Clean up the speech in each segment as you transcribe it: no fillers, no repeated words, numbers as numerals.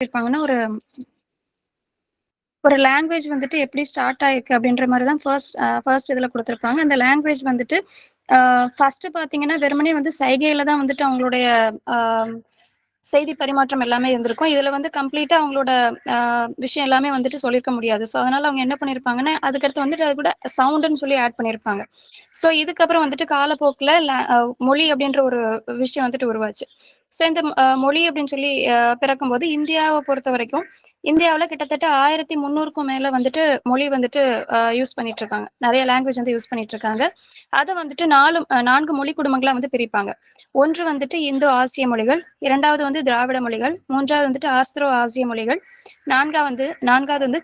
இருப்பாங்கன்னா, ஒரு லாங்குவேஜ் வந்துட்டு எப்படி ஸ்டார்ட் ஆயிருக்கு அப்படின்ற மாரி தான் ஃபர்ஸ்ட் இதுல குடுத்திருப்பாங்க. அந்த லாங்குவேஜ் வந்துட்டு ஃபர்ஸ்ட் பார்த்தீங்கன்னா, வெறுமனே வந்து சைகையில தான் வந்துட்டு அவங்களுடைய அ செய்தி பரிமாற்றம் எல்லாமே இருந்திருக்கும். இதுல வந்து கம்ப்ளீட்டா அவங்களோட அ விஷயம் எல்லாமே வந்துட்டு சொல்லியிருக்க முடியாது. ஸோ, அதனால அவங்க என்ன பண்ணியிருப்பாங்கன்னா, அதுக்கடுத்து வந்துட்டு அது கூட சவுண்டுன்னு சொல்லி ஆட் பண்ணியிருப்பாங்க. ஸோ, இதுக்கப்புறம் வந்துட்டு காலப்போக்குல மொழி அப்படின்ற ஒரு விஷயம் வந்துட்டு உருவாச்சு. ஸோ, இந்த மொழி அப்படின்னு சொல்லி பிறக்கும்போது இந்தியாவ பொறுத்தவரைக்கும், இந்தியாவுல கிட்டத்தட்ட 1300க்கும் மேல வந்துட்டு மொழி வந்துட்டு யூஸ் பண்ணிட்டு இருக்காங்க. நெறைய லாங்குவேஜ் வந்து யூஸ் பண்ணிட்டு இருக்காங்க. அத வந்துட்டு 4 மொழி குடும்பங்களா வந்து பிரிப்பாங்க. ஒன்று வந்துட்டு இந்தோ ஆசிய மொழிகள், 2வது வந்து திராவிட மொழிகள், 3வது வந்துட்டு ஆஸ்திரோ ஆசிய மொழிகள், 4வது வந்து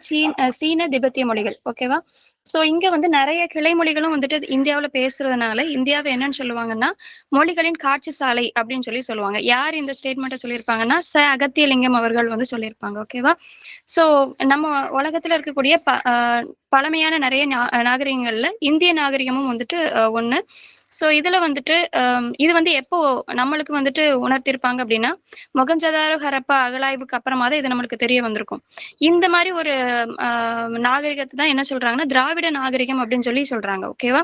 சீன திபெத்திய மொழிகள். ஓகேவா? ஸோ இங்க வந்து நெறைய கிளை மொழிகளும் வந்துட்டு இந்தியாவுல பேசுறதுனால, இந்தியாவ என்னன்னு சொல்லுவாங்கன்னா, மொழிகளின் காட்சி சாலை அப்படின்னு சொல்லி சொல்லுவாங்க. யார் இந்த ஸ்டேட்மெண்ட்ட சொல்லியிருப்பாங்கன்னா, அகத்தியலிங்கம் அவர்கள் வந்து சொல்லியிருப்பாங்க. ஓகேவா? ஸோ நம்ம உலகத்துல இருக்கக்கூடிய பழமையான நெறைய நாகரிகங்கள்ல இந்திய நாகரிகமும் வந்துட்டு ஒண்ணு. ஸோ இதுல வந்துட்டு இது வந்து எப்போ நம்மளுக்கு வந்துட்டு உணர்த்தியிருப்பாங்க அப்படின்னா, மொகஞ்சதாரோ, ஹரப்பா அகழாய்வுக்கு அப்புறமா தான் இது நம்மளுக்கு தெரிய வந்திருக்கும். இந்த மாரி ஒரு அ நாகரிகத்த தான் என்ன சொல்றாங்கன்னா, திராவிட நாகரிகம் அப்படின்னு சொல்லி சொல்றாங்க. ஓகேவா?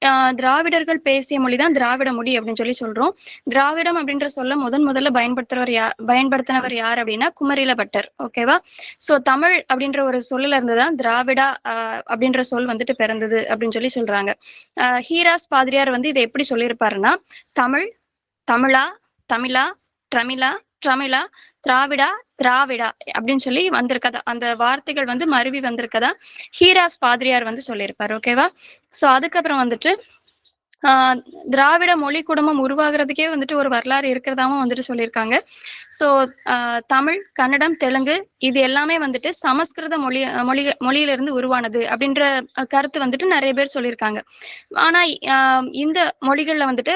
அ திராவிடர்கள் பேசிய மொழி தான் திராவிட மொழி அப்படின்னு சொல்லி சொல்றோம். திராவிடம் அப்படின்ற சொல்ல முதல்ல பயன்படுத்தினவர் யார் அப்படின்னா, குமரில பட்டர். ஓகேவா? ஸோ தமிழ் அப்படின்ற ஒரு சொல்லுல இருந்து தான் திராவிடா அப்படின்ற சொல் வந்துட்டு பிறந்தது அப்படின்னு சொல்லி சொல்றாங்க. ஹீராஸ் பாதிரியார் வந்து இத எப்படி சொல்லியிருப்பாருன்னா, தமிழ், தமிழா, தமிழா, ட்ரமிழா, ட்ரமிழா, திராவிடா, திராவிடா அப்படின்னு சொல்லி வந்திருக்கதா. அந்த வார்த்தைகள் வந்து மருவி வந்திருக்கதா ஹீராஸ் பாதிரியார் வந்து சொல்லியிருப்பாரு. ஓகேவா? ஸோ அதுக்கப்புறம் வந்துட்டு ஆ திராவிட மொழி குடும்பம் உருவாகுறதுக்கே வந்துட்டு ஒரு வரலாறு இருக்கிறதாவும் வந்துட்டு சொல்லியிருக்காங்க. ஸோ தமிழ், கன்னடம், தெலுங்கு இது எல்லாமே வந்துட்டு சமஸ்கிருத மொழியிலிருந்து உருவானது அப்படின்ற கருத்து வந்துட்டு நெறைய பேர் சொல்லியிருக்காங்க. ஆனா அ இந்த மொழிகள்ல வந்துட்டு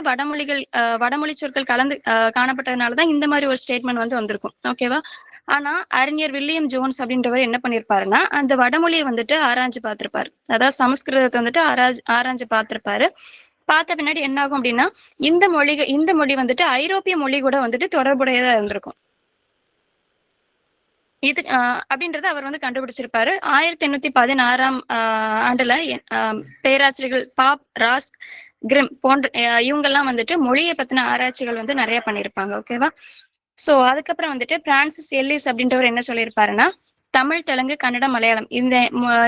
வடமொழி சொற்கள் கலந்து காணப்பட்டதுனால தான் இந்த மாரி ஒரு ஸ்டேட்மெண்ட் வந்து வந்திருக்கும். ஓகேவா? ஆனா அறிஞர் வில்லியம் ஜோன்ஸ் அப்படின்றவர் என்ன பண்ணியிருப்பாருன்னா, அந்த வடமொழிய வந்துட்டு ஆராய்ஞ்சு பார்த்திருப்பாரு. அதாவது சமஸ்கிருதத்த வந்துட்டு ஆராய்ஞ்சு பார்த்திருப்பாரு. பார்த்த பின்னாடி என்ன ஆகும் அப்படின்னா, இந்த மொழி வந்துட்டு ஐரோப்பிய மொழி கூட வந்துட்டு தொடர்புடையதா இருந்திருக்கும். இது அப்படின்றத அவர் வந்து கண்டுபிடிச்சிருப்பாரு. 1816ஆம் ஆண்டுல பேராசிரியர்கள் ராஸ், கிரிம் போன்ற இவங்கலாம் வந்துட்டு மொழிய பத்தின ஆராய்ச்சிகள் வந்து நெறைய பண்ணியிருப்பாங்க. ஓகேவா? ஸோ அதுக்கப்புறம் வந்துட்டு பிரான்சிஸ் எல்லிஸ் அப்படின்றவர் என்ன சொல்லியிருப்பாருன்னா, தமிழ், தெலுங்கு, கன்னடம், மலையாளம்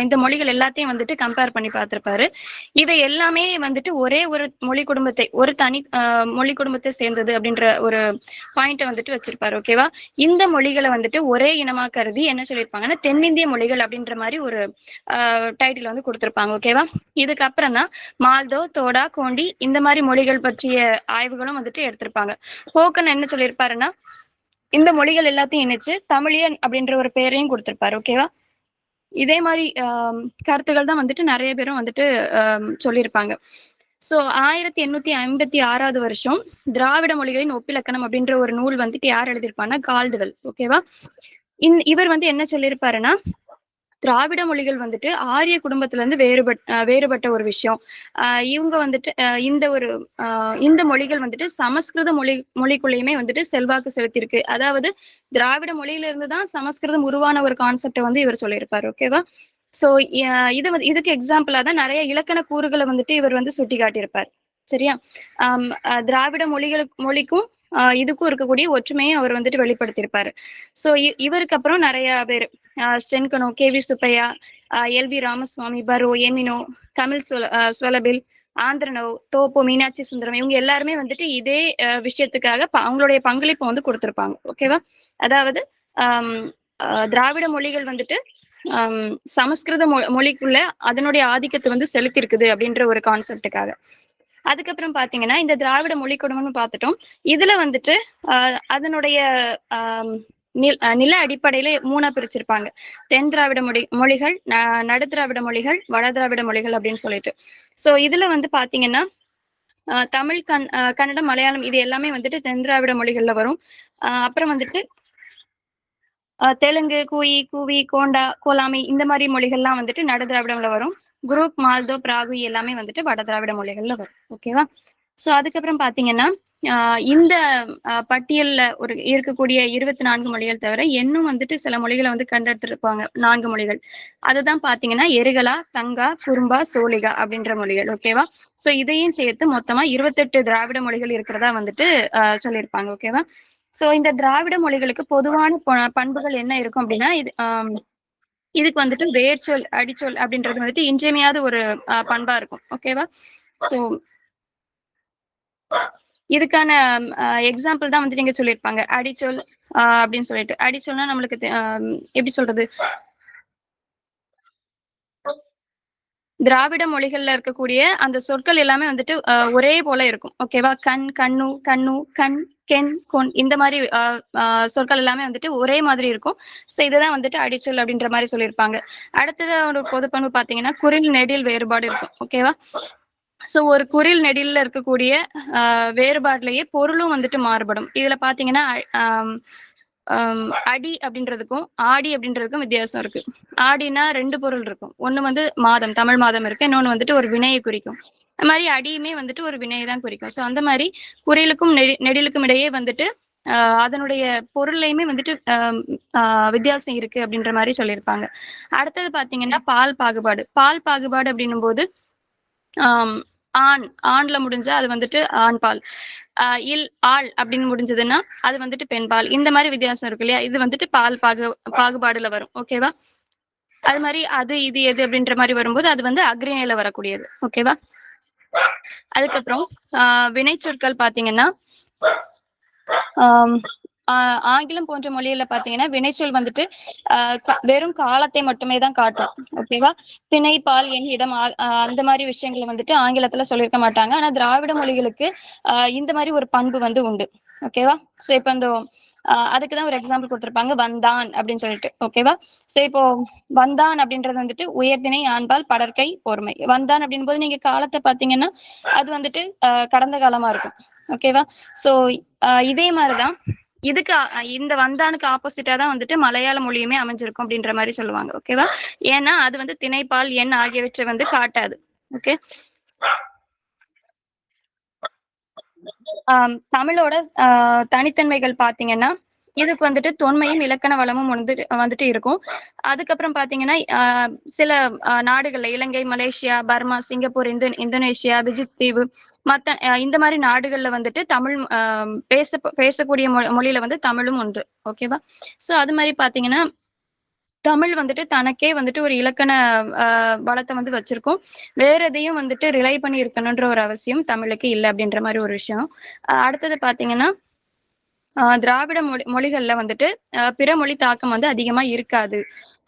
இந்த மொழிகள் எல்லாத்தையும் வந்துட்டு கம்பேர் பண்ணி பார்த்திருப்பாரு. இவை எல்லாமே வந்துட்டு ஒரே ஒரு ஒரு தனி மொழி குடும்பத்தை சேர்ந்தது அப்படின்ற ஒரு பாயிண்ட்ட வந்துட்டு வச்சிருப்பாரு. ஓகேவா? இந்த மொழிகள வந்துட்டு ஒரே இனமா கருதி என்ன சொல்லியிருப்பாங்கன்னா, தென்னிந்திய மொழிகள் அப்படின்ற மாரி ஒரு டைட்டில் வந்து குடுத்திருப்பாங்க. ஓகேவா? இதுக்கப்புறம் தான் மால்தோ, தோடா, கோண்டி இந்த மாரி மொழிகள் பற்றிய ஆய்வுகளும் வந்துட்டு எடுத்திருப்பாங்க. ஹோக்கன் என்ன சொல்லியிருப்பாருன்னா, இந்த மொழிகள் எல்லாத்தையும் இணைச்சு தமிழியன் அப்படின்ற ஒரு பெயரையும் குடுத்திருப்பாரு. ஓகேவா? இதே மாரி கருத்துக்கள் தான் வந்துட்டு நெறைய பேரும் வந்துட்டு சொல்லியிருப்பாங்க. ஸோ 1856வது வருஷம் திராவிட மொழிகளின் ஒப்பிலக்கணம் அப்படின்ற ஒரு நூல் வந்துட்டு யார் எழுதியிருப்பான்னா, கால்டுவெல். ஓகேவா? இவர் வந்து என்ன சொல்லியிருப்பாருன்னா, திராவிட மொழிகள் வந்துட்டு ஆரிய குடும்பத்திலிருந்து வேறுபட்ட ஒரு விஷயம். இவங்க வந்துட்டு இந்த மொழிகள் வந்துட்டு சமஸ்கிருத மொழிக்குள்ளேயுமே வந்துட்டு செல்வாக்கு செலுத்தியிருக்கு. அதாவது திராவிட மொழியிலிருந்து தான் சமஸ்கிருதம் உருவான ஒரு கான்செப்ட்ட வந்து இவர் சொல்லியிருப்பாரு. ஓகேவா? ஸோ இதுக்கு எக்ஸாம்பிளா தான் நெறைய இலக்கண கூறுகள வந்துட்டு இவர் வந்து சுட்டிக்காட்டியிருப்பார். சரியா? திராவிட மொழிக்கும் இதுக்கும் இருக்கக்கூடிய ஒற்றுமையை அவர் வந்துட்டு வெளிப்படுத்தியிருப்பாரு. ஸோ இவருக்கு அப்புறம் நெறைய பேரு ஸ்டென்கனோ, கே.வி. சுப்பையா, எல்.வி. ராமசுவாமி, பரோ, எமினோ, தமிழ் சுவலபில், ஆந்திரனோ, தோப்போ, மீனாட்சி சுந்தரம் இவங்க எல்லாருமே வந்துட்டு இதே விஷயத்துக்காக அவங்களுடைய பங்களிப்ப வந்து குடுத்திருப்பாங்க. ஓகேவா? அதாவது அம் திராவிட மொழிகள் வந்துட்டு சமஸ்கிருத மொழிக்குள்ள அதனுடைய ஆதிக்கத்த வந்து செலுத்தியிருக்குது அப்படின்ற ஒரு கான்செப்ட்டுக்காக. அதுக்கப்புறம் பார்த்தீங்கன்னா, இந்த திராவிட மொழி குடும்பம்னு பார்த்துட்டோம். இதுல வந்துட்டு அதனுடைய அம் நில அடிப்படையில 3ஆ பிரிச்சிருப்பாங்க. தென் திராவிட மொழிகள், நடு திராவிட மொழிகள், வட திராவிட மொழிகள் அப்படின்னு சொல்லிட்டு. ஸோ இதுல வந்து பார்த்தீங்கன்னா, தமிழ், கன்னடம், மலையாளம் இது எல்லாமே வந்துட்டு தென் திராவிட மொழிகள்ல வரும். அப்புறம் வந்துட்டு தெலுங்கு, கூயி, கூவி, கோண்டா, கோலாமி இந்த மாரி மொழிகள்லாம் வந்துட்டு நடு திராவிடம்ல வரும். குரூப், மால்தோ, பிராகுயி எல்லாமே வந்துட்டு வட திராவிட மொழிகள்ல வரும். ஓகேவா? ஸோ அதுக்கப்புறம் பார்த்தீங்கன்னா, இந்த பட்டியல்ல இருக்கக்கூடிய 24 மொழிகள் தவிர இன்னும் வந்துட்டு சில மொழிகளை வந்து கண்டெடுத்திருப்பாங்க 4 மொழிகள். அதுதான் பாத்தீங்கன்னா எருகலா, தங்கா, குறும்பா, சோலிகா அப்படின்ற மொழிகள். ஓகேவா? சோ இதையும் சேர்த்து மொத்தமா 28 திராவிட மொழிகள் இருக்கிறதா வந்துட்டு சொல்லியிருப்பாங்க. ஓகேவா? சோ இந்த திராவிட மொழிகளுக்கு பொதுவான பண்புகள் என்ன இருக்கும் அப்படின்னா இதுக்கு வந்துட்டு வேர்ச்சொல், அடிச்சொல் அப்படின்றது வந்துட்டு இன்றியமையாத ஒரு பண்பா இருக்கும். ஓகேவா? சோ இதுக்கான எக்ஸாம்பிள் தான் வந்துட்டு இங்க சொல்லியிருப்பாங்க. அடிச்சொல் அப்படின்னு சொல்லிட்டு. அடிச்சொல்னா நம்மளுக்கு எப்படி சொல்றது? திராவிட மொழிகள்ல இருக்கக்கூடிய அந்த சொற்கள் எல்லாமே வந்துட்டு ஒரே போல இருக்கும். ஓகேவா? கண், கண்ணு, கண்ணு, கண், கென், கொன் இந்த மாரி சொற்கள் எல்லாமே வந்துட்டு ஒரே மாதிரி இருக்கும். ஸோ இதுதான் வந்துட்டு அடிச்சொல் அப்படின்ற மாரி சொல்லியிருப்பாங்க. அடுத்தது ஒரு பொதுப்பண்பு பார்த்தீங்கன்னா, குறில், நெடில் வேறுபாடு இருக்கும். ஓகேவா? ஸோ ஒரு குறில் நெடில்ல இருக்கக்கூடிய வேறுபாடுலயே பொருளும் வந்துட்டு மாறுபடும். இதுல பார்த்தீங்கன்னா, அம் அடி அப்படின்றதுக்கும், ஆடி அப்படின்றதுக்கும் வித்தியாசம் இருக்கு. ஆடினா 2 பொருள் இருக்கும். ஒண்ணு வந்து மாதம், தமிழ் மாதம் இருக்கு. இன்னொன்னு வந்துட்டு ஒரு வினையை குறிக்கும். அது மாரி அடியுமே வந்துட்டு ஒரு வினையை தான் குறிக்கும். ஸோ அந்த மாரி குறிலுக்கும் நெடிலுக்கும் இடையே வந்துட்டு அதனுடைய பொருள்லயுமே வந்துட்டு வித்தியாசம் இருக்கு அப்படின்ற மாரி சொல்லியிருப்பாங்க. அடுத்தது பார்த்தீங்கன்னா, பால் பாகுபாடு. பால் பாகுபாடு அப்படின்னும்போது ஆம். ஆண். ஆண்ல முடிஞ்சா அது வந்துட்டு ஆண் பால். ஆள் அப்படின்னு முடிஞ்சதுன்னா, அது வந்துட்டு பெண்பால். இந்த மாரி வித்தியாசம் இருக்கு இல்லையா? இது வந்துட்டு பாகுபாடுல வரும். ஓகேவா? அது மாரி அது, இது, எது அப்படின்ற மாரி வரும்போது, அது வந்து அஃறிணையில வரக்கூடியது. ஓகேவா? அதுக்கப்புறம் அ வினைச்சொற்கள் பார்த்தீங்கன்னா, ஆம் ஆ ஆங்கிலம் போன்ற மொழியில பார்த்தீங்கன்னா, வினைச்சொல் வந்துட்டு அ வெறும் காலத்தை மட்டுமே தான் காட்டும். ஓகேவா? திணை, பால், எண், இடம் அந்த மாரி விஷயங்கள வந்துட்டு ஆங்கிலத்துல சொல்லியிருக்க மாட்டாங்க. ஆனா திராவிட மொழிகளுக்கு இந்த மாரி ஒரு பண்பு வந்து உண்டு. ஓகேவா? ஸோ இப்ப இந்த அதுக்கு தான் ஒரு எக்ஸாம்பிள் குடுத்திருப்பாங்க. வந்தான் அப்படின்னு சொல்லிட்டு. ஓகேவா? ஸோ இப்போ வந்தான் அப்படின்றது வந்துட்டு உயர்திணை, ஆண்பால், படர்க்கை, பொறுமை. வந்தான் அப்படின்போது நீங்க காலத்த பார்த்தீங்கன்னா, அது வந்துட்டு கடந்த காலமா இருக்கும். ஓகேவா? ஸோ இதே மாரி தான் இதுக்கு இந்த வந்தானுக்கு ஆப்போசிட்டா தான் வந்துட்டு மலையாள மொழியுமே அமைஞ்சிருக்கும் அப்படின்ற மாரி சொல்லுவாங்க. ஓகேவா? ஏன்னா அது வந்து திணைப்பால், எண் ஆகியவற்றை வந்து காட்டாது. ஓகே. தமிழோட தனித்தன்மைகள் பார்த்தீங்கன்னா, இதுக்கு வந்துட்டு தொன்மையும், இலக்கண வளமும் வந்துட்டு வந்துட்டு இருக்கும். அதுக்கப்புறம் பார்த்தீங்கன்னா, சில நாடுகள்ல இலங்கை, மலேசியா, பர்மா, சிங்கப்பூர், இந்தோனேஷியா, பிஜித் தீவு மத்த இந்த மாரி நாடுகள்ல வந்துட்டு தமிழ் பேசக்கூடிய மொழியில வந்து தமிழும் ஒன்று. ஓகேவா? ஸோ அது மாரி பார்த்தீங்கன்னா, தமிழ் வந்துட்டு தனக்கே வந்துட்டு ஒரு இலக்கண அ வளத்த வந்து வச்சிருக்கும். வேற எதையும் வந்துட்டு ரிலை பண்ணி இருக்கணுன்ற ஒரு அவசியம் தமிழுக்கு இல்ல அப்டின்ற மாரி ஒரு விஷயம். அடுத்தது பார்த்தீங்கன்னா, திராவிட மொழிகள்ல வந்துட்டு பிற மொழி தாக்கம் வந்து அதிகமா இருக்காது.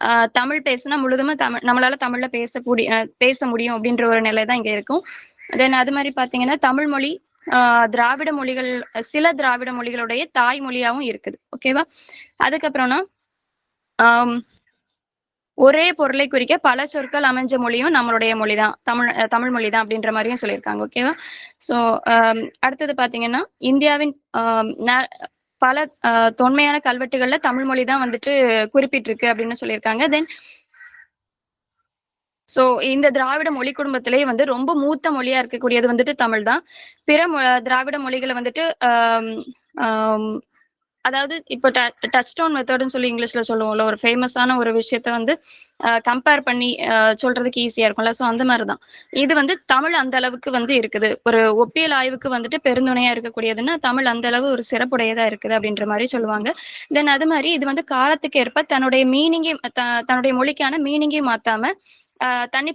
அ தமிழ் பேசுனா முழுதுமே நம்மளால தமிழ்ல பேச முடியும் அப்டின்ற ஒரு நிலை தான் இங்க இருக்கும். தென் அது மாரி பார்த்தீங்கன்னா, தமிழ் மொழி அ திராவிட மொழிகள் சில திராவிட மொழிகளுடைய தாய்மொழியாவும் இருக்குது. ஓகேவா? அதுக்கப்புறம்னா, ஆம் ஒரே பொருளை குறிக்க பல சொற்கள் அமைஞ்ச மொழியும் நம்மளுடைய மொழி தான். தமிழ் மொழி தான் அப்படின்ற மாரியும் சொல்லியிருக்காங்க. ஓகேவா? ஸோ அடுத்தது பார்த்தீங்கன்னா, இந்தியாவின் அ ந பல தொன்மையான கல்வெட்டுகள்ல தமிழ் மொழி தான் வந்துட்டு குறிப்பிட்டிருக்கு அப்படின்னு சொல்லியிருக்காங்க. ஸோ இந்த திராவிட மொழி குடும்பத்திலேயே வந்து ரொம்ப மூத்த மொழியா இருக்கக்கூடியது வந்துட்டு தமிழ் தான். பிற திராவிட மொழிகள வந்துட்டு அம் அம் அதாவது இப்போ டச் டவுன் மெத்தட்ன்னு சொல்லி இங்கிலீஷ்ல சொல்லுவோம்ல. ஒரு ஃபேமஸான ஒரு விஷயத்த வந்து கம்பேர் பண்ணி சொல்றதுக்கு ஈஸியா இருக்கும்ல. ஸோ அந்த மாரி தான். இது வந்து தமிழ் அந்த அளவுக்கு வந்து இருக்குது. ஒரு ஒப்பியல் ஆய்வுக்கு வந்துட்டு பெருந்துணையா இருக்கக்கூடியதுன்னா, தமிழ் அந்த அளவு ஒரு சிறப்புடையதா இருக்குது அப்படின்ற மாரி சொல்லுவாங்க. தென் அது மாரி இது வந்து காலத்துக்கு ஏற்ப தன்னுடைய மீனிங்கே தன்னுடைய மொழிக்கான மீனிங்கே மாத்தாம, அ தன்னை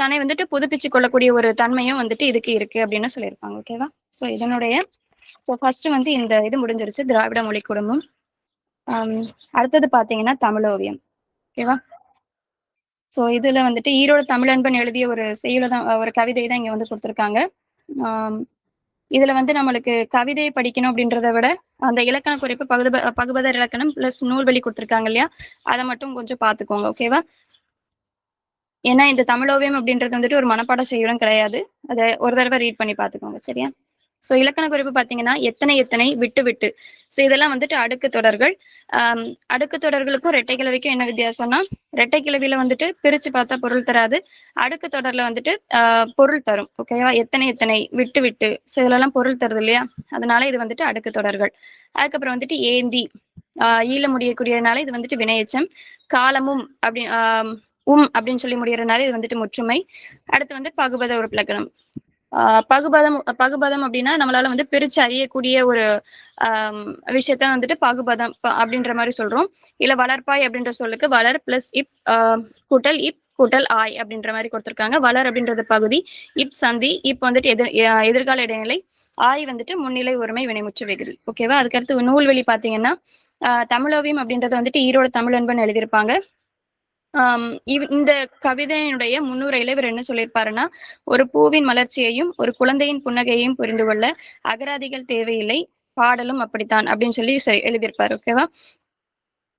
தன்னை வந்துட்டு புதுப்பிச்சுக் கொள்ளக்கூடிய ஒரு தன்மையும் வந்துட்டு இதுக்கு இருக்கு அப்படின்னு சொல்லியிருப்பாங்க. ஓகேவா? ஸோ இதனுடைய ஃபர்ஸ்ட் வந்து இந்த இது முடிஞ்சிருச்சு. திராவிட மொழி குடும்பம். அம் அடுத்தது பார்த்தீங்கன்னா, தமிழோவியம். ஓகேவா? ஸோ இதுல வந்துட்டு ஈரோடு தமிழன்பன் எழுதிய ஒரு செய்யுள தான் ஒரு கவிதை தான் இங்க வந்து குடுத்துருக்காங்க. ஆம் இதுல வந்து நம்மளுக்கு கவிதைய படிக்கணும் அப்படின்றத விட, அந்த இலக்கண குறிப்பு பகுபதர் இலக்கணம் பிளஸ் நூல்வழி குடுத்துருக்காங்க இல்லையா? அத மட்டும் கொஞ்சம் பார்த்துக்கோங்க. ஓகேவா? ஏன்னா இந்த தமிழோவியம் அப்படின்றது வந்துட்டு ஒரு மனப்பாட செய்யுளும் கிடையாது. அத ஒரு தடவ ரீட் பண்ணி பார்த்துக்கோங்க. சரியா? ஸோ இலக்கண குறிப்பு பார்த்தீங்கன்னா, எத்தனை எத்தனை, விட்டு விட்டு. ஸோ இதெல்லாம் வந்துட்டு அடுக்கு தொடர்கள். அம் அடுக்கு தொடர்களுக்கும், ரெட்டை கிளவிக்கும் என்ன வித்தியாசம்னா, இரட்டை கிளவியில வந்துட்டு பிரிச்சு பார்த்தா பொருள் தராது. அடுக்கு தொடர்ல வந்துட்டு பொருள் தரும். ஓகேவா? எத்தனை எத்தனை, விட்டு விட்டு. ஸோ இதுலலாம் பொருள் தருது இல்லையா? அதனால இது வந்துட்டு அடுக்கு தொடர்கள். அதுக்கப்புறம் வந்துட்டு ஏந்தி. ஈல முடியக்கூடியதுனால இது வந்துட்டு வினையெச்சம். காலமும் அப்படி அப்படின்னு சொல்லி முடியறதுனால இது வந்துட்டு முற்றுமை. அடுத்து வந்து பகுபத உறுப்பிலக்கணம். பகுபதம் அப்படின்னா நம்மளால வந்து பிரிச்சு அறியக்கூடிய ஒரு விஷயத்த வந்துட்டு பகுபதம் அப்படின்ற மாதிரி சொல்றோம். இல்ல வளர்ப்பாய் அப்படின்ற சொல்லுக்கு வளர் பிளஸ் இப் கூட்டல் இப் கூட்டல் ஆய் அப்படின்ற மாதிரி கொடுத்திருக்காங்க. வளர் அப்படின்றது பகுதி, இப் சந்தி, இப் வந்துட்டு எதிர்கால இடைநிலை, ஆய் வந்துட்டு முன்னிலை ஒருமை வினைமுற்று வெகுளி. ஓகேவா? அதுக்கடுத்து நூல்வெளி பாத்தீங்கன்னா தமிழோவியம் அப்படின்றத வந்துட்டு ஈரோடு தமிழன்பன் எழுதியிருப்பாங்க. இந்த கவிதையினுடைய முன்னுரையில இவர் என்ன சொல்லியிருப்பாருன்னா, ஒரு பூவின் மலர்ச்சியையும் ஒரு குழந்தையின் புன்னகையையும் புரிந்து கொள்ள அகராதிகள் தேவையில்லை, பாடலும் அப்படித்தான் அப்படின்னு சொல்லி எழுதியிருப்பாரு. ஓகேவா?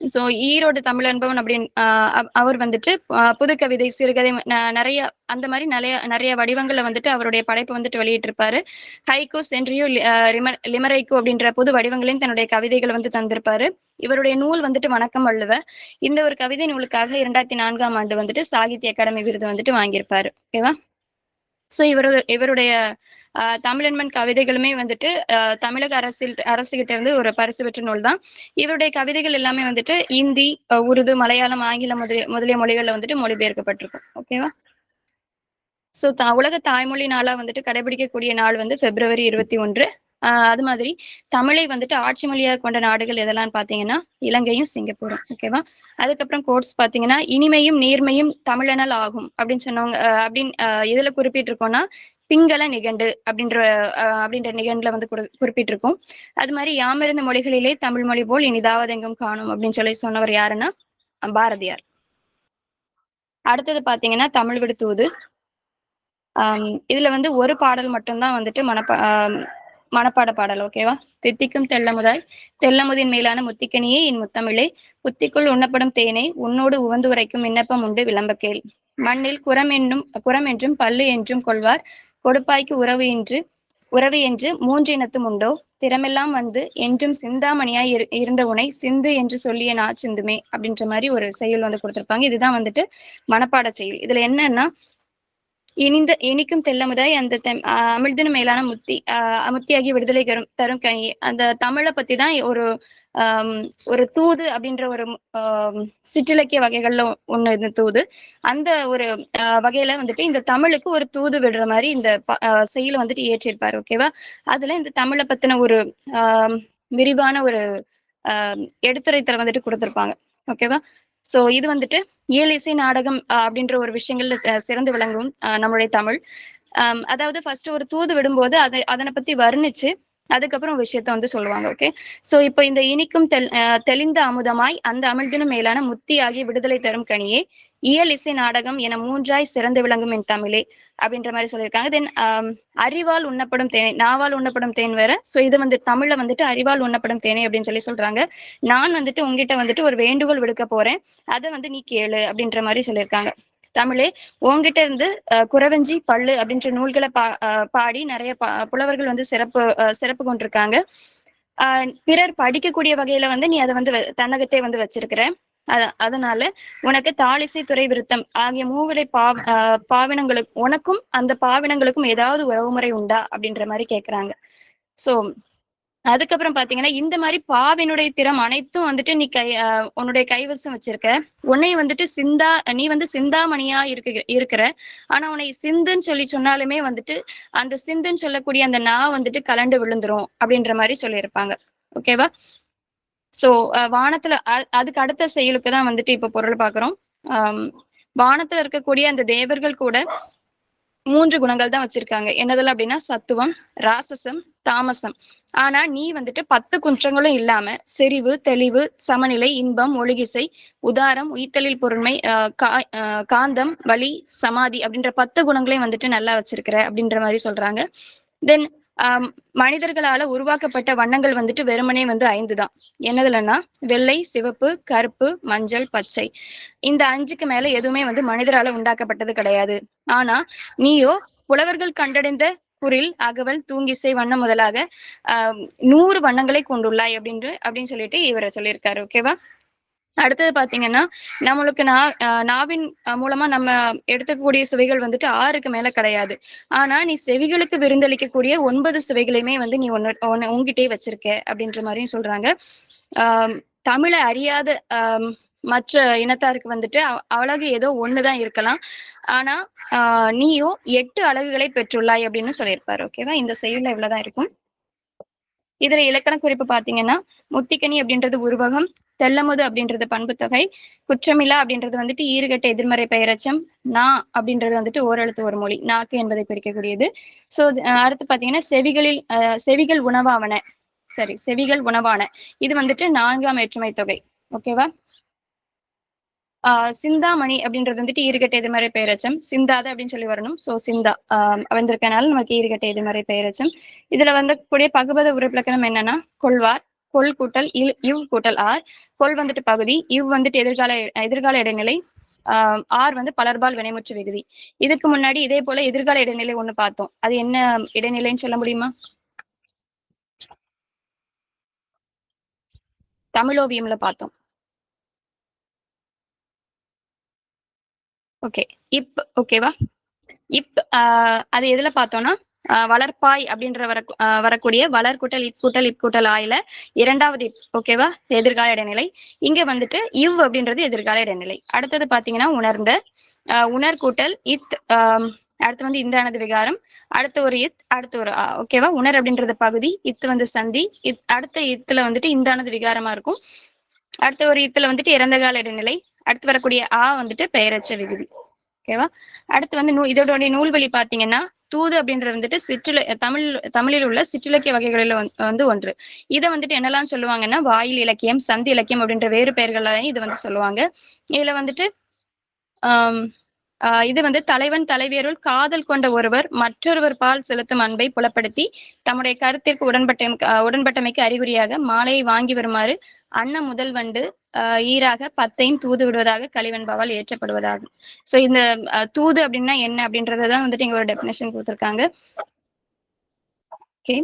சோ ஈரோடு தமிழன்பவன் அப்படின்னு அவர் வந்துட்டு புதுக்கவிதை, சிறுகதை நிறைய அந்த மாதிரி நிறைய வடிவங்கள்ல வந்துட்டு அவருடைய படைப்பு வந்துட்டு வெளியிட்டு இருப்பாரு. ஹைகோ, சென்ட்ரியோ, லிமரைக்கோ அப்படின்ற புது வடிவங்களையும் தன்னுடைய கவிதைகளை வந்து தந்திருப்பாரு. இவருடைய நூல் வந்துட்டு வணக்கம் வள்ளுவ. இந்த ஒரு கவிதை நூலுக்காக 2004ஆம் ஆண்டு வந்துட்டு சாகித்ய அகாடமி விருது வந்துட்டு வாங்கியிருப்பாரு. ஓகேவா? சோ இவருடைய தமிழன்மன் கவிதைகளுமே வந்துட்டு தமிழக அரசுகிட்ட இருந்து ஒரு பரிசு பெற்ற நூல் தான். இவருடைய கவிதைகள் எல்லாமே வந்துட்டு இந்தி, உருது, மலையாளம், ஆங்கிலம் முதலிய மொழிகள்ல வந்துட்டு மொழிபெயர்க்கப்பட்டிருக்கும். ஓகேவா? சோ உலக தாய்மொழி நாளா வந்துட்டு கடைபிடிக்கக்கூடிய நாள் வந்து February 21. அது மாதிரி தமிழை வந்துட்டு ஆட்சி மொழியாக கொண்ட நாடுகள் எதெல்லாம் பாத்தீங்கன்னா இலங்கையும் சிங்கப்பூரும். ஓகேவா? அதுக்கப்புறம் கோர்ஸ் பாத்தீங்கன்னா இனிமையும் நீர்மையும் தமிழனல் ஆகும் அப்படின்னு சொன்னவங்க அப்படின்னு எதுல குறிப்பிட்டிருக்கோம்னா பிங்கள நிகண்டு அப்படின்ற நிகண்டுல வந்து குறிப்பிட்டிருக்கோம். அது மாதிரி யாமிருந்த மொழிகளிலே தமிழ் மொழி போல் இனிதாவது எங்கும் காணும் அப்படின்னு சொல்லி சொன்னவர் யாருன்னா பாரதியார். அடுத்தது பாத்தீங்கன்னா தமிழ் விடு தூது. இதுல வந்து ஒரு பாடல் மட்டும்தான் வந்துட்டு மனப்பாட பாடல். ஓகேவா? தித்திக்கும் தெள்ளமுதாய் தெள்ளமுதின் மேலான முத்திக்கனியே என் முத்தமிழே, புத்திக்குள் உண்ணப்படும் தேனை உன்னோடு உவந்து உரைக்கும் விண்ணப்பம் உண்டு விளம்ப கேள். மண்ணில் குரம் என்றும் பல்லு என்றும் கொள்வார், கொடுப்பாய்க்கு உறவு என்று மூன்றினத்தும் உண்டோ, திறமெல்லாம் வந்து என்றும் சிந்தாமணியாய் இருந்த உனை சிந்து என்று சொல்லிய சிந்துமே அப்படின்ற மாதிரி ஒரு செயல் வந்து கொடுத்திருப்பாங்க. இதுதான் வந்துட்டு மனப்பாட செயல். இதுல என்னன்னா இனிக்கும் தெல்லமுதாய் அந்த அமிழ்தினு மேலான முத்தியாகி விடுதலை தரும் கனி. அந்த தமிழை பத்தி தான் ஒரு தூது அப்படின்ற ஒரு சிற்றிலக்கிய வகைகள்ல ஒண்ணு இந்த தூது. அந்த ஒரு வகையில வந்துட்டு இந்த தமிழுக்கு ஒரு தூது விடுற மாதிரி இந்த செயல வந்துட்டு இயற்றிருப்பாரு. ஓகேவா? அதுல இந்த தமிழை பத்தின ஒரு விரிவான ஒரு எடுத்துரைத்தலை வந்துட்டு கொடுத்திருப்பாங்க. ஓகேவா? சோ இது வந்துட்டு இயல் இசை நாடகம் அப்படின்ற ஒரு விஷயங்கள்ல சிறந்து விளங்கும் நம்மளுடைய தமிழ். அதாவது ஃபர்ஸ்ட் ஒரு தூது விடும்போது அதனை பத்தி வர்ணிச்சு அதுக்கப்புறம் விஷயத்த வந்து சொல்லுவாங்க. ஓகே? சோ இப்போ இந்த இனிக்கும் தெளிந்த அமுதமாய் அந்த அமிழ்தினும் மேலான முத்தியாகி விடுதலை தரும் கனியே, இயல் இசை நாடகம் என மூன்றாய் சிறந்து விளங்கும் என் தமிழே அப்படின்ற மாதிரி சொல்லியிருக்காங்க. தென் அறிவால் உண்ணப்படும் தேனை, நாவால் உண்ணப்படும் தேன் வேற. சோ இது வந்து தமிழ்ல வந்துட்டு அறிவால் உண்ணப்படும் தேனை அப்படின்னு சொல்லி சொல்றாங்க. நான் வந்துட்டு உங்ககிட்ட வந்துட்டு ஒரு வேண்டுகோள் விடுக்க போறேன், அதை வந்து நீ கேளு அப்படின்ற மாதிரி சொல்லியிருக்காங்க. தமிழே, உங்ககிட்ட இருந்து குறவஞ்சி, பள்ளு அப்படின்ற நூல்களை பாடி நிறைய புலவர்கள் வந்து சிறப்பு கொண்டிருக்காங்க. பிறர் படிக்கக்கூடிய வகையில வந்து நீ அதை வந்து தன்னகத்தை வந்து வச்சிருக்கிற. அதனால உனக்கு தாளிசை, துறை, விருத்தம் ஆகிய மூவரை பாவினங்களுக்கு உனக்கும் அந்த பாவினங்களுக்கும் ஏதாவது உறவுமுறை உண்டா அப்படின்ற மாதிரி கேக்குறாங்க. சோ அதுக்கப்புறம் பாத்தீங்கன்னா இந்த மாதிரி பாவினுடைய திறம் அனைத்தும் வந்துட்டு நீ உன்னுடைய கைவசம் வச்சிருக்க. உன்னை வந்துட்டு நீ வந்து சிந்தாமணியா இருக்கிற. ஆனா உன்னை சிந்துன்னு சொல்லி சொன்னாலுமே வந்துட்டு அந்த சிந்துன்னு சொல்லக்கூடிய அந்த வந்துட்டு கலண்டு விழுந்துரும் அப்படின்ற மாதிரி சொல்லியிருப்பாங்க. ஓகேவா? சோ வானத்துல அதுக்கு அடுத்த செயலுக்கு தான் வந்துட்டு இப்ப பொருள் பாக்குறோம். வானத்துல இருக்கக்கூடிய அந்த தேவர்கள் கூட 3 குணங்கள் தான் வச்சிருக்காங்க. என்னதெல்லாம் அப்படின்னா சத்துவம், ராசசம், தாமசம். ஆனா நீ வந்துட்டு 10 குற்றங்களும் இல்லாம செறிவு, தெளிவு, சமநிலை, இன்பம், ஒழுகிசை, உதாரம், உயிர்த்தலில் பொருண்மை, காந்தம், வலி, சமாதி அப்படின்ற 10 குணங்களையும் வந்துட்டு நல்லா வச்சிருக்கிற அப்படின்ற மாதிரி சொல்றாங்க. தென் மனிதர்களால உருவாக்கப்பட்ட வண்ணங்கள் வந்துட்டு வெறுமனே வந்து 5 தான். என்னதுலன்னா வெள்ளை, சிவப்பு, கருப்பு, மஞ்சள், பச்சை. இந்த 5க்கு மேல எதுவுமே வந்து மனிதரால உண்டாக்கப்பட்டது கிடையாது. ஆனா நீயோ புலவர்கள் கண்டடைந்த குரில், அகவல், தூங்கிசை, வண்ணம் முதலாக 100 வண்ணங்களை கொண்டுள்ளாய் அப்படின்னு சொல்லிட்டு இவரை சொல்லியிருக்காரு. ஓகேவா? அடுத்தது பாத்தீங்கன்னா, நம்மளுக்கு நாவின் மூலமா நம்ம எடுத்துக்கக்கூடிய சுவைகள் வந்துட்டு 6க்கு மேல கிடையாது. ஆனா, நீ செவிகளுக்கு விருந்தளிக்கக்கூடிய 9 சுவைகளையுமே வந்து நீ உன்ன உன்ன உன்கிட்டயே வச்சிருக்க அப்படின்ற மாரியும் சொல்றாங்க. ஆம், தமிழ அறியாத மற்ற இனத்தாருக்கு வந்துட்டு அழகு ஏதோ ஒண்ணு தான் இருக்கலாம். ஆனா, அ நீயோ 8 அழகுகளை பெற்றுள்ளாய் அப்படின்னு சொல்லியிருப்பாரு. ஓகேவா? இந்த செய்யுள்ல இவ்வளவுதான் இருக்கும். இதுல இலக்கண குறிப்பு பாத்தீங்கன்னா, முத்திக்கனி அப்படின்றது உருவகம், தெள்ளமுது அப்படின்றது பண்புத்தொகை, குற்றமிலா அப்படின்றது வந்துட்டு ஈறுகெட்ட எதிர்மறை பெயரெச்சம், நா அப்படின்றது வந்துட்டு ஓரெழுத்து ஒரு மொழி, நாக்கு என்பதை குறிக்கக்கூடியது. ஸோ அடுத்து பாத்தீங்கன்னா, செவிகள் உணவாவன. சரி, செவிகள் உணவான. இது வந்துட்டு 4ஆம் வேற்றுமை தொகை. ஓகேவா? ஆ சிந்தாமணி அப்படின்றது வந்துட்டு ஈறுகெட்ட எதிர்மறை பெயரெச்சம். சிந்தாத அப்படின்னு சொல்லி வரணும். ஸோ சிந்தா வந்திருக்கனால நமக்கு ஈறுகெட்ட எதிர்மறை பெயரெச்சம். இதுல கூடிய பகுபத உருபிலக்கணம் என்னன்னா, கொள்வார், கொள் கூட்டல் இவ் கூட்டல் ஆர். கொள் வந்துட்டு பகுதி, இவ் வந்துட்டு எதிர்கால இடைநிலை, ஆர் வந்து பலர்பால் வினைமுற்று விகுதி. இதுக்கு முன்னாடி இதே போல எதிர்கால இடைநிலை ஒண்ணு பார்த்தோம். அது என்ன இடைநிலைன்னு சொல்ல முடியுமா? தமிழோவியம்ல பார்த்தோம். ஓகே. ஓகேவா? அது எதுல பார்த்தோம்னா, வளர்ப்பாய் அப்படின்ற வரக்கூடிய வளர் கூட்டல் இப் கூட்டல் ஆயில 2வது ஓகேவா? எதிர்கால இடைநிலை. இங்க வந்துட்டு அப்படின்றது எதிர்கால இடைநிலை. அடுத்தது பார்த்தீங்கன்னா, உணர்ந்த உணர் கூட்டல் அடுத்து வந்து இந்தானது விகாரம், அடுத்து ஒரு அடுத்து ஒரு ஓகேவா? உணர் அப்படின்றது பகுதி, வந்து சந்தி, அடுத்த இத்துல வந்துட்டு இந்தானது விகாரமா இருக்கும். அடுத்த ஒரு இத்துல வந்துட்டு இறந்த கால இடைநிலை, அடுத்து வரக்கூடிய வந்துட்டு பெயரச்ச விகுதி. ஓகேவா? அடுத்து வந்து இதோட நூல்வழி பாத்தீங்கன்னா, தூது அப்படின்றது வந்துட்டு தமிழில் உள்ள சிற்றிலக்கிய வகைகளில் வந்து ஒன்று. இதை வந்துட்டு என்னெல்லாம் சொல்லுவாங்கன்னா, வாயில் இலக்கியம், சந்தி இலக்கியம் அப்படின்ற வேறு பெயர்களையும் இது வந்து சொல்லுவாங்க. இதுல வந்துட்டு ஆஹ் இது வந்து தலைவன் தலைவியருள் காதல் கொண்ட ஒருவர் மற்றொருவர் பால் செலுத்தும் அன்பை புலப்படுத்தி தம்முடைய கருத்திற்கு உடன்பட்டமைக்கு அறிகுறியாக மாலையை வாங்கி வருமாறு அன்ன முதல் வண்டு ஈராக 10ஐயும் தூது விடுவதாக கலிவெண்பாவால் ஏற்றப்படுவதாகும். சோ இந்த தூது அப்படின்னா என்ன அப்படின்றதான் வந்துட்டு இங்க ஒரு டெபினேஷன் கொடுத்திருக்காங்க. ஓகே,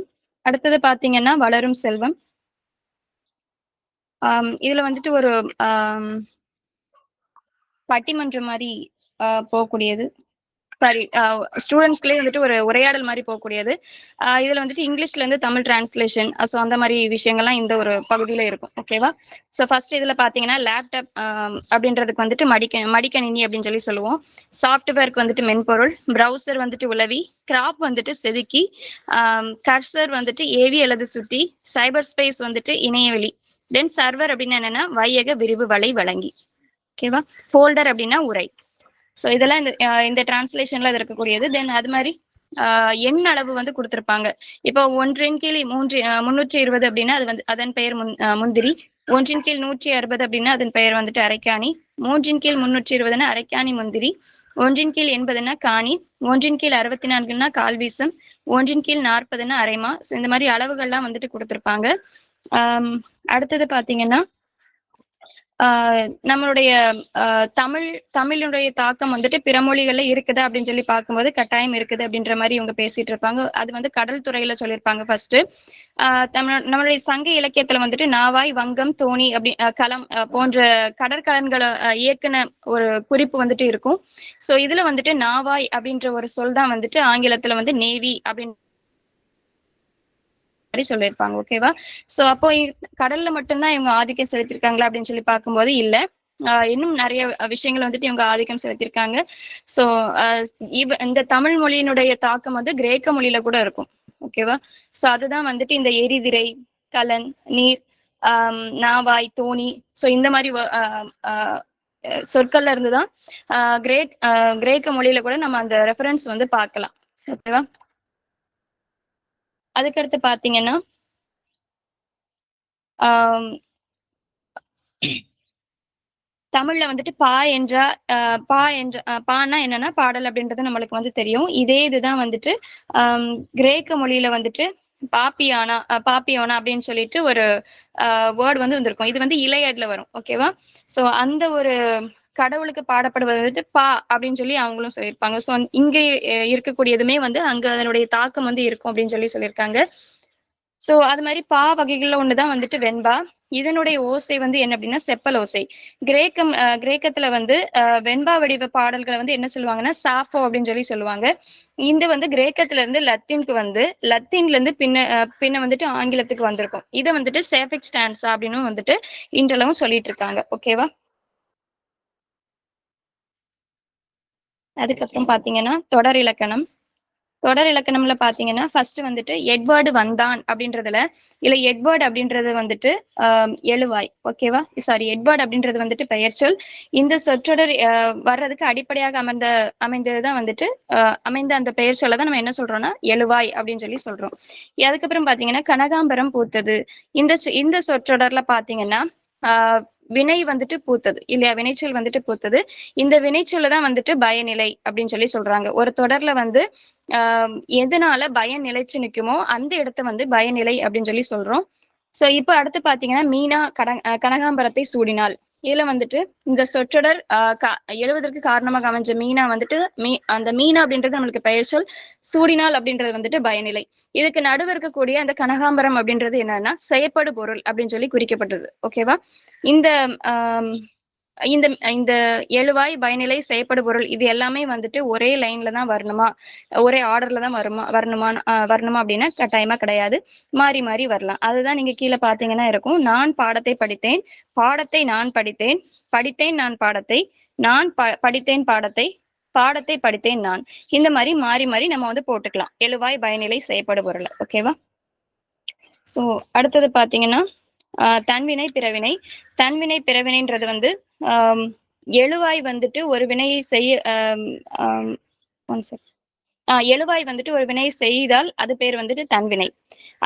அடுத்தது பாத்தீங்கன்னா வளரும் செல்வம். இதுல வந்துட்டு ஒரு பட்டிமன்றம் மாதிரி போகக்கூடியது. சாரி, ஸ்டூடெண்ட்ஸ்க்குள்ளே வந்துட்டு ஒரு உரையாடல் மாதிரி போகக்கூடியது. இதுல வந்துட்டு இங்கிலீஷ்ல இருந்து தமிழ் டிரான்ஸ்லேஷன், ஸோ அந்த மாதிரி விஷயங்கள்லாம் இந்த ஒரு பகுதியில இருக்கும். ஓகேவா? ஸோ ஃபர்ஸ்ட் இதுல பாத்தீங்கன்னா லேப்டாப் அப்படின்றதுக்கு வந்துட்டு மடிக்கணினி அப்படின்னு சொல்லி சொல்லுவோம். சாஃப்ட்வேருக்கு வந்துட்டு மென்பொருள், ப்ரௌசர் வந்துட்டு உளவி, கிராப் வந்துட்டு செதுக்கி, கர்சர் வந்துட்டு ஏவி அல்லது சுட்டி, சைபர் ஸ்பேஸ் வந்துட்டு இணையவெளி, தென் சர்வர் அப்படின்னு என்னன்னா வையக விரிவு வலை வழங்கி. ஓகேவா? ஃபோல்டர் அப்படின்னா உரை. ஸோ இதெல்லாம் இந்த டிரான்ஸ்லேஷன்ல அது இருக்கக்கூடியது. தென் அது மாதிரி எண் அளவு வந்து கொடுத்துருப்பாங்க. இப்போ 1 கீழ் 320 அப்படின்னா அது வந்து அதன் பெயர் முந்திரி. 1 கீழ் 160 அப்படின்னா அதன் பெயர் வந்துட்டு அரைக்காணி. 3 கீழ் 320னா அரைக்காணி முந்திரி. 1 கீழ் 80னா காணி. 1 கீழ் 64னா கால்வீசம். 1 கீழ் 40னா அரைமா. ஸோ இந்த மாதிரி அளவுகள்லாம் வந்துட்டு கொடுத்துருப்பாங்க. அடுத்தது பாத்தீங்கன்னா, நம்மளுடைய தமிழுடைய தாக்கம் வந்துட்டு பிற மொழிகள்ல இருக்குதா அப்படின்னு சொல்லி பார்க்கும்போது கட்டாயம் இருக்குது அப்படின்ற மாதிரி இவங்க பேசிட்டு இருப்பாங்க. அது வந்து கடல் துறையில சொல்லியிருப்பாங்க ஃபர்ஸ்ட். நம்மளுடைய சங்க இலக்கியத்துல வந்துட்டு நாவாய், வங்கம், தோணி அப்படி களம் போன்ற கடற்கலன்களை இயக்குன ஒரு குறிப்பு வந்துட்டு இருக்கும். சோ இதுல வந்துட்டு நாவாய் அப்படின்ற ஒரு சொல் தான் வந்துட்டு ஆங்கிலத்துல வந்து நேவி அப்படின்னு சொல்லியிருப்பாங்க. ஓகேவா? சோ அப்போ கடல்ல மட்டும்தான் இவங்க ஆதிக்கம் செலுத்திருக்காங்களா அப்படின்னு சொல்லி பார்க்கும்போது இல்ல. இன்னும் நிறைய விஷயங்கள் வந்துட்டு இவங்க ஆதிக்கம் செலுத்திருக்காங்க. சோ இந்த தமிழ் மொழியினுடைய தாக்கம் வந்து கிரேக்க மொழியில கூட இருக்கும். ஓகேவா? சோ அதுதான் வந்துட்டு இந்த எரிதிரை, கலன், நீர், நாவாய், தோணி, சோ இந்த மாதிரி சொற்கள்ல இருந்துதான் கிரேக்க மொழியில கூட நம்ம அந்த ரெஃபரன்ஸ் வந்து பார்க்கலாம். ஓகேவா? அதுக்கடுத்து பாத்தீங்கன்னா, ஆஹ் தமிழ்ல வந்துட்டு பான்னா என்னன்னா பாடல் அப்படின்றது நம்மளுக்கு வந்து தெரியும். இதே இதுதான் வந்துட்டு கிரேக்க மொழியில வந்துட்டு பாப்பியோனா அப்படின்னு சொல்லிட்டு ஒரு வேர்ட் வந்து வந்திருக்கும். இது வந்து இலையட்ல வரும். ஓகேவா? சோ அந்த ஒரு கடவுளுக்கு பாடப்படுவது வந்துட்டு அப்படின்னு சொல்லி அவங்களும் சொல்லியிருப்பாங்க. சோ இங்க இருக்கக்கூடியதுமே வந்து அங்க அதனுடைய தாக்கம் வந்து இருக்கும் அப்படின்னு சொல்லி சொல்லியிருக்காங்க. சோ அது மாதிரி பா வகைகள்ல ஒண்ணுதான் வந்துட்டு வெண்பா. இதனுடைய ஓசை வந்து என்ன அப்படின்னா செப்பல் ஓசை. கிரேக்கத்துல வந்து வெண்பா வடிவ பாடல்களை வந்து என்ன சொல்லுவாங்கன்னா சாஃபோ அப்படின்னு சொல்லி சொல்லுவாங்க. இது வந்து கிரேக்கத்துல இருந்து லத்தீனுக்கு வந்து லத்தீன்ல இருந்து பின்ன வந்துட்டு ஆங்கிலத்துக்கு வந்திருக்கும். இதை வந்துட்டு சேஃபிக் ஸ்டான்ஸா அப்படின்னு வந்துட்டு இன்றளவும் சொல்லிட்டு இருக்காங்க. ஓகேவா? அதுக்கப்புறம் பாத்தீங்கன்னா தொடர் இலக்கணம். தொடர் இலக்கணம்ல பாத்தீங்கன்னா ஃபர்ஸ்ட் வந்துட்டு எட்வர்டு வந்தான் அப்படின்றதுல இல்ல எட்வர்ட் அப்படின்றது வந்துட்டு எழுவாய். ஓகேவா? சாரி, எட்வர்ட் அப்படின்றது வந்துட்டு பெயர் சொல். இந்த சொற்றொடர் வர்றதுக்கு அடிப்படையாக அமைந்ததுதான் வந்துட்டு அமைந்த அந்த பெயர் சொல்ல தான் நம்ம என்ன சொல்றோம்னா எழுவாய் அப்படின்னு சொல்லி சொல்றோம். அதுக்கப்புறம் பாத்தீங்கன்னா கனகாம்பரம் பூத்தது. இந்த சொற்றொடர்ல பாத்தீங்கன்னா ஆஹ் வினை வந்துட்டு பூத்தது இல்லையா, வினைச்சொல் வந்துட்டு பூத்தது. இந்த வினைச்சொல்ல தான் வந்துட்டு பயனிலை அப்படின்னு சொல்லி சொல்றாங்க. ஒரு தொடர்ல வந்து எதனால பயம் நிலைச்சு நிக்குமோ அந்த இடத்த வந்து பயனிலை அப்படின்னு சொல்லி சொல்றோம். சோ இப்ப அடுத்து பாத்தீங்கன்னா மீனா கனகாம்பரத்தை சூடினாள். இதுல வந்துட்டு இந்த சொற்றொடர் எழுவதற்கு காரணமாக அமைஞ்ச மீனா வந்துட்டு அந்த மீனா அப்படின்றது நம்மளுக்கு பெயர் சொல். சூடினாள் அப்படின்றது வந்துட்டு பயனிலை. இதுக்கு நடுவு இருக்கக்கூடிய அந்த கனகாம்பரம் அப்படின்றது என்னன்னா செயப்படு பொருள் அப்படின்னு சொல்லி குறிக்கப்பட்டது. ஓகேவா? இந்த ஆஹ் இந்த இந்த எழுவாய் பயனிலை செயப்படு பொருள் இது எல்லாமே வந்துட்டு ஒரே லைன்ல தான் வரணுமா, ஒரே ஆர்டர்ல தான் வரணுமா அப்படின்னா கட்டாயமா கிடையாது. மாறி மாறி வரலாம். அதுதான் நீங்க கீழே பாத்தீங்கன்னா இருக்கும். நான் பாடத்தை படித்தேன், பாடத்தை நான் படித்தேன், படித்தேன் நான் பாடத்தை, நான் படித்தேன் பாடத்தை, பாடத்தை படித்தேன் நான். இந்த மாதிரி மாறி மாறி நம்ம வந்து போட்டுக்கலாம் எழுவாய் பயனிலை செயப்படு பொருள். ஓகேவா? சோ அடுத்தது பாத்தீங்கன்னா தன்வினை பிறவினை. தன்வினை பிறவினைன்றது வந்து ஆஹ் எழுவாய் வந்துட்டு ஒரு வினையை செய்ய எழுவாய் வந்துட்டு ஒரு வினை செய்தால் அது பேர் வந்துட்டு தன்வினை.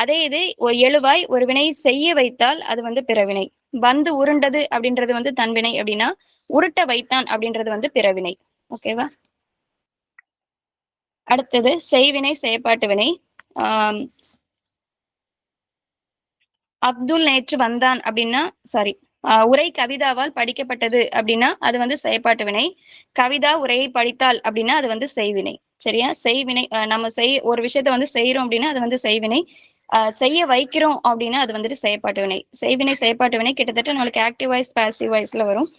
அதே இது ஒரு எழுவாய் ஒரு வினை செய்ய வைத்தால் அது வந்து பிறவினை. வந்து உருண்டது அப்படின்றது வந்து தன்வினை அப்படின்னா உருட்ட வைத்தான் அப்படின்றது வந்து பிறவினை. ஓகேவா? அடுத்தது செய்வினை செயற்பாட்டு வினை. ஆஹ் அப்துல் நேற்று வந்தான் அப்படின்னா சாரி, உரை கவிதாவால் படிக்கப்பட்டது அப்படின்னா அது வந்து செயற்பாட்டு வினை. கவிதா உரையை படித்தால் அப்படின்னா அது வந்து செய்வினை. சரியா? செய்வினை நம்ம ஒரு விஷயத்த வந்து செய்யறோம் அப்படின்னா அது வந்து செய்வினை. செய்ய வைக்கிறோம் அப்படின்னா அது வந்துட்டு செயற்பாட்டு வினை. செய்வினை செயற்பாட்டு வினை கிட்டத்தட்ட நம்மளுக்கு ஆக்டிவ் வாய்ஸ் பாசிவ் வாய்ஸ்ல வரும்.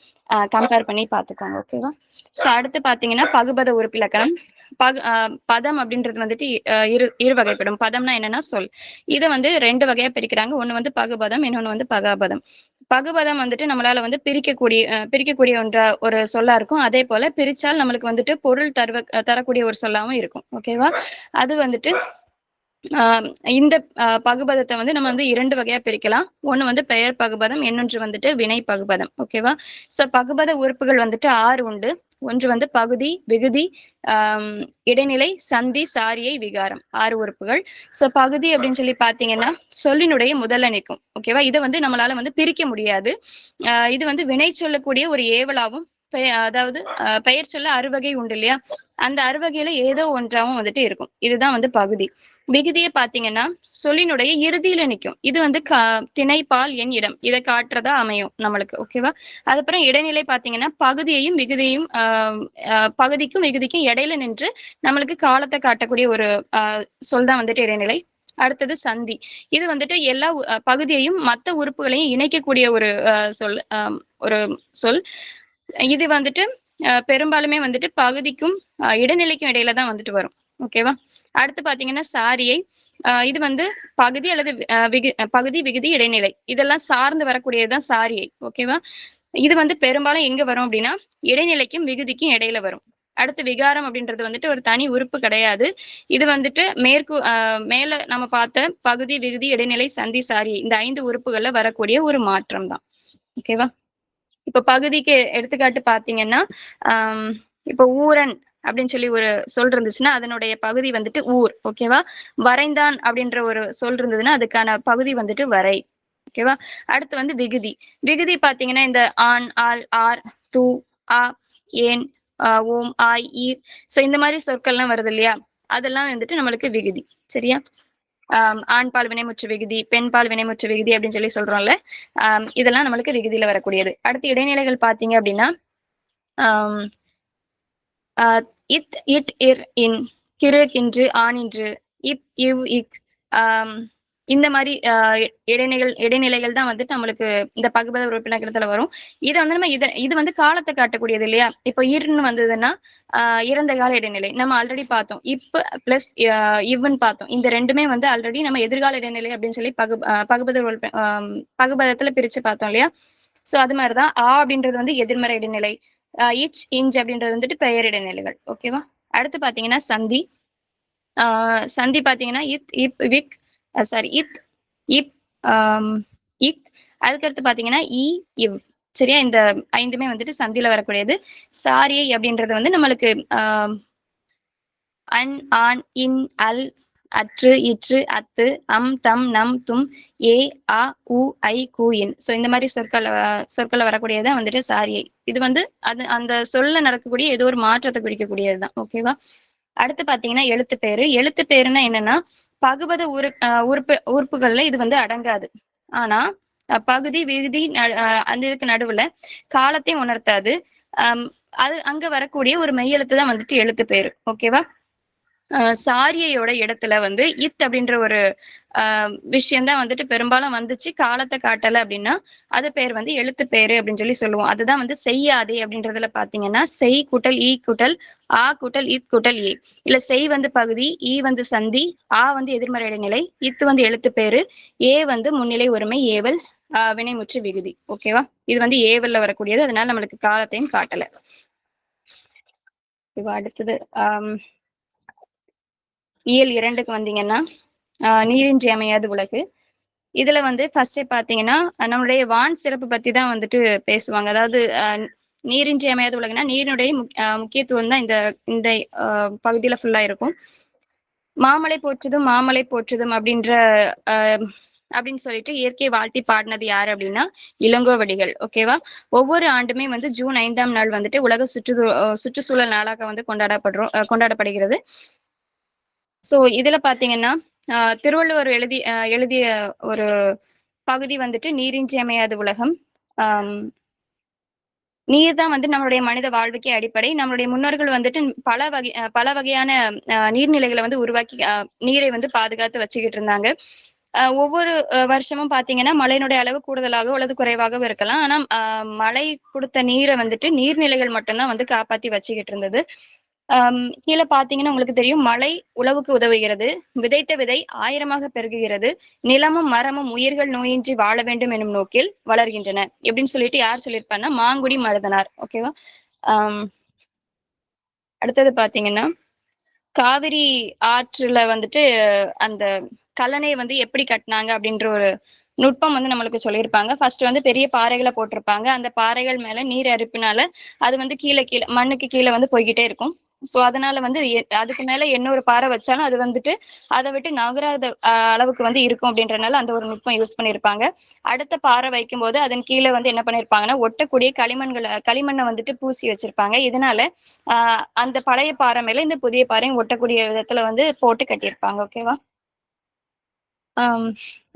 கம்பேர் பண்ணி பார்த்துக்கோங்க. ஓகேவா? ஸோ அடுத்து பார்த்தீங்கன்னா பகுபத உறுப்பிலக்கணம். பதம் அப்படின்றது வந்துட்டு இரு வகைப்படும். பதம்னா என்னன்னா சொல். இதை வந்து ரெண்டு வகையா பிரிக்கிறாங்க. ஒண்ணு வந்து பகுபதம், இன்னொன்னு வந்து பகாபதம். பகுபதம் வந்துட்டு நம்மளால வந்து பிரிக்கக்கூடிய ஒரு சொல்லா இருக்கும். அதே போல பிரிச்சால் நம்மளுக்கு வந்துட்டு பொருள் தரக்கூடிய ஒரு சொல்லாவும் இருக்கும். ஓகேவா? அது வந்துட்டு ஆஹ் இந்த பகுபதத்தை வந்து நம்ம வந்து இரண்டு வகையா பிரிக்கலாம். ஒண்ணு வந்து பெயர் பகுபதம், இன்னொன்று வந்துட்டு வினை பகுபதம். ஓகேவா? சோ பகுபத உறுப்புகள் வந்துட்டு 6 உண்டு. ஒன்று வந்து பகுதி, விகுதி, ஆஹ் இடைநிலை, சந்தி, சாரியை, விகாரம். 6 உறுப்புகள். சோ பகுதி அப்படின்னு சொல்லி பாத்தீங்கன்னா சொல்லினுடைய முதல்ல நிற்கும். ஓகேவா? இதை வந்து நம்மளால வந்து பிரிக்க முடியாது. இது வந்து வினை சொல்லக்கூடிய ஒரு ஏவலாவும் அதாவது பெயர் சொல்ல அறுவகை உண்டு இல்லையா, அந்த அறுவகையில ஏதோ ஒன்றாவும் வந்துட்டு இருக்கும். இதுதான் வந்து பகுதி. விகுதியை பாத்தீங்கன்னா சொல்லினுடைய இறுதியில நிற்கும். இது வந்து திணை பால் எண் இடம் இதை காட்டுறதா அமையும் நம்மளுக்கு. ஓகேவா? அதுக்கப்புறம் இடைநிலை பாத்தீங்கன்னா பகுதியையும் விகுதியையும் பகுதிக்கும் விகுதிக்கும் இடையில நின்று நம்மளுக்கு காலத்தை காட்டக்கூடிய ஒரு சொல் தான் வந்துட்டு இடைநிலை. அடுத்தது சந்தி. இது வந்துட்டு எல்லா பகுதியையும் மற்ற உறுப்புகளையும் இணைக்கக்கூடிய சொல் ஒரு சொல். இது வந்துட்டு பெரும்பாலுமே வந்துட்டு பகுதிக்கும் இடைநிலைக்கும் இடையில தான் வந்துட்டு வரும். ஓகேவா? அடுத்து பாத்தீங்கன்னா சாரியை. இது வந்து பகுதி அல்லது பகுதி விகுதி இடைநிலை இதெல்லாம் சார்ந்து வரக்கூடியதுதான் சாரியை. ஓகேவா? இது வந்து பெரும்பாலும் எங்க வரும் அப்படின்னா இடைநிலைக்கும் விகுதிக்கும் இடையில வரும். அடுத்து விகாரம் அப்படின்றது வந்துட்டு ஒரு தனி உறுப்பு கிடையாது. இது வந்துட்டு மேல நம்ம பார்த்த பகுதி விகுதி இடைநிலை சந்தி சாரி இந்த 5 உறுப்புகள்ல வரக்கூடிய ஒரு மாற்றம் தான். ஓகேவா? இப்ப பகுதிக்கு எடுத்துக்காட்டு பாத்தீங்கன்னா இப்ப ஊரன் அப்படின்னு சொல்லி ஒரு சொல் இருந்துச்சுன்னா அதனுடைய பகுதி வந்துட்டு ஊர். ஓகேவா? வரைந்தான் அப்படின்ற ஒரு சொல் இருந்ததுன்னா அதுக்கான பகுதி வந்துட்டு வரை. ஓகேவா? அடுத்து வந்து விகுதி. விகுதி பாத்தீங்கன்னா இந்த ஆண், ஆள், ஆர், தூ, ஆ, ஏன், ஓம், ஆய், ஈர். சோ இந்த மாதிரி சொற்கள்லாம் வருது இல்லையா, அதெல்லாம் வந்துட்டு நம்மளுக்கு விகுதி. சரியா? ஆண் பால் வினைமுற்று விகுதி, பெண் பால் வினைமுற்று விகுதி அப்படின்னு சொல்லி சொல்றோம்ல, இதெல்லாம் நம்மளுக்கு விகுதியில வரக்கூடியது. அடுத்து இடைநிலைகள் பாத்தீங்க அப்படின்னா இத், இட், இர், இன், கிறு, கின்று, ஆனின்று, இத், இவ், இக், இந்த மாதிரி இடைநிலைகள் தான் வந்துட்டு நம்மளுக்கு இந்த பகுபத உறுப்பினத்துல வரும். இதை வந்து நம்ம இது வந்து காலத்தை காட்டக்கூடியது இல்லையா? இப்போ இர்ன்னு வந்ததுன்னா இறந்த கால இடைநிலை நம்ம ஆல்ரெடி பார்த்தோம். இப்ப பிளஸ் இவ்ன்னு பார்த்தோம். இந்த ரெண்டுமே வந்து ஆல்ரெடி நம்ம எதிர்கால இடைநிலை அப்படின்னு சொல்லி பகுபதத்துல பிரிச்சு பார்த்தோம் இல்லையா? சோ அது மாதிரிதான் அப்படின்றது வந்து எதிர்மறை இடைநிலை. இச் இஞ்ச் அப்படின்றது வந்துட்டு பெயர் இடைநிலைகள். ஓகேவா? அடுத்து பாத்தீங்கன்னா சந்தி. சந்தி பாத்தீங்கன்னா இத் இப் விக் சாரி இத் இப் இக். அதுக்கடுத்து பாத்தீங்கன்னா இ இவ். சரியா? இந்த 5மே வந்துட்டு சந்தில வரக்கூடியது. சாரியை அப்படின்றது வந்து நம்மளுக்கு அன் ஆன் இன் அல் அற்று இற்று அத்து அம் தம் நம் தும் ஏ அ உ ஐ கு இன். ஸோ இந்த மாதிரி சொற்கள் வரக்கூடியதான் வந்துட்டு சாரியை. இது வந்து அந்த சொல்ல நடக்கக்கூடிய ஏதோ ஒரு மாற்றத்தை குறிக்கக்கூடியதுதான். ஓகேவா? அடுத்து பாத்தீங்கன்னா எழுத்து பேரு. எழுத்து பேருன்னா என்னன்னா பகுபத உறுப்புகள்ல இது வந்து அடங்காது. ஆனா பகுதி விகுதி அந்த இதுக்கு நடுவுல காலத்தை உணர்த்தாது. அது அங்க வரக்கூடிய ஒரு மெய்யெழுத்து தான் வந்துட்டு எழுத்து பேரு. ஓகேவா? சாரியையோட இடத்துல வந்து இத் அப்படின்ற ஒரு விஷயம் தான் வந்துட்டு பெரும்பாலும் வந்துச்சு. காலத்தை காட்டல அப்படின்னா அது பேர் வந்து எழுத்து பேரு அப்படின்னு சொல்லி சொல்லுவோம். அதுதான் வந்து செய்யாதே அப்படின்றதுல பாத்தீங்கன்னா செய் கூட்டல் ஈ கூட்டல் ஆ கூட்டல் இத் கூட்டல் ஏ. இல்ல செய் வந்து பகுதி, ஈ வந்து சந்தி, ஆ வந்து எதிர்மறை இடைநிலை, இத்து வந்து எழுத்து பேரு, ஏ வந்து முன்னிலை ஒருமை ஏவல் வினைமுற்று விகுதி. ஓகேவா? இது வந்து ஏவல்ல வரக்கூடியது. அதனால நம்மளுக்கு காலத்தையும் காட்டல. அடுத்தது இயல் 2க்கு வந்தீங்கன்னா நீரின்றி அமையாது உலகு. இதுல வந்து ஃபர்ஸ்ட் பாத்தீங்கன்னா நம்மளுடைய வான் சிறப்பு பத்தி தான் வந்துட்டு பேசுவாங்க. அதாவது நீரின்றி அமையாது உலகுனா நீரினுடைய முக்கியத்துவம் தான் இந்த இந்த பகுதியில ஃபுல்லா இருக்கும். மாமலை போற்றுதும் மாமலை போற்றுதும் அப்படின்னு சொல்லிட்டு இயற்கை வாழ்த்தி பாடினது யாரு அப்படின்னா இளங்கோவடிகள். ஓகேவா? ஒவ்வொரு ஆண்டுமே வந்து ஜூன் 5ஆம் நாள் வந்துட்டு உலக சுற்றுச்சூழல் நாளாக வந்து கொண்டாடப்படுகிறது. சோ இதுல பாத்தீங்கன்னா திருவள்ளுவர் எழுதிய ஒரு பகுதி வந்துட்டு நீரின்றி அமையாது உலகம். நீர் தான் வந்து நம்மளுடைய மனித வாழ்வுக்கே அடிப்படை. நம்மளுடைய முன்னோர்கள் வந்துட்டு பல வகையான நீர்நிலைகளை வந்து உருவாக்கி நீரை வந்து பாதுகாத்து வச்சுக்கிட்டு இருந்தாங்க. ஒவ்வொரு வருஷமும் பாத்தீங்கன்னா மழையினுடைய அளவு கூடுதலாகவோ அல்லது குறைவாகவோ இருக்கலாம். ஆனா மழை கொடுத்த நீரை வந்துட்டு நீர்நிலைகள் மட்டும்தான் வந்து காப்பாத்தி வச்சுக்கிட்டு இருந்தது. கீழே பாத்தீங்கன்னா உங்களுக்கு தெரியும் மழை உழவுக்கு உதவுகிறது. விதைத்த விதை 1000மாக பெருகுகிறது. நிலமும் மரமும் உயிர்கள் நோயின்றி வாழ வேண்டும் எனும் நோக்கில் வளர்கின்றன. எப்படின்னு சொல்லிட்டு யார் சொல்லியிருப்பாருன்னா மாங்குடி மருதனார். ஓகேவா? அடுத்தது பாத்தீங்கன்னா காவிரி ஆற்றுல வந்துட்டு அந்த கல்லணை வந்து எப்படி கட்டினாங்க அப்படின்ற ஒரு நுட்பம் வந்து நம்மளுக்கு சொல்லியிருப்பாங்க. ஃபர்ஸ்ட் வந்து பெரிய பாறைகளை போட்டிருப்பாங்க. அந்த பாறைகள் மேல நீர் அரிப்பினால அது வந்து கீழே மண்ணுக்கு கீழே வந்து போய்கிட்டே இருக்கும். சோ அதனால வந்து அதுக்கு மேல என்ன ஒரு பாறை வச்சாலும் அது வந்துட்டு அதை விட்டு நகராத அளவுக்கு வந்து இருக்கும் அப்படின்றனால அந்த ஒரு நுட்பம் யூஸ் பண்ணியிருப்பாங்க. அடுத்த பாறை வைக்கும் போது அதன் கீழே வந்து என்ன பண்ணிருப்பாங்கன்னா ஒட்டக்கூடிய களிமண்ணை வந்துட்டு பூசி வச்சிருப்பாங்க. இதனால அந்த பழைய பாறை மேல இந்த புதிய பாறையும் ஒட்டக்கூடிய விதத்துல வந்து போட்டு கட்டியிருப்பாங்க. ஓகேவா?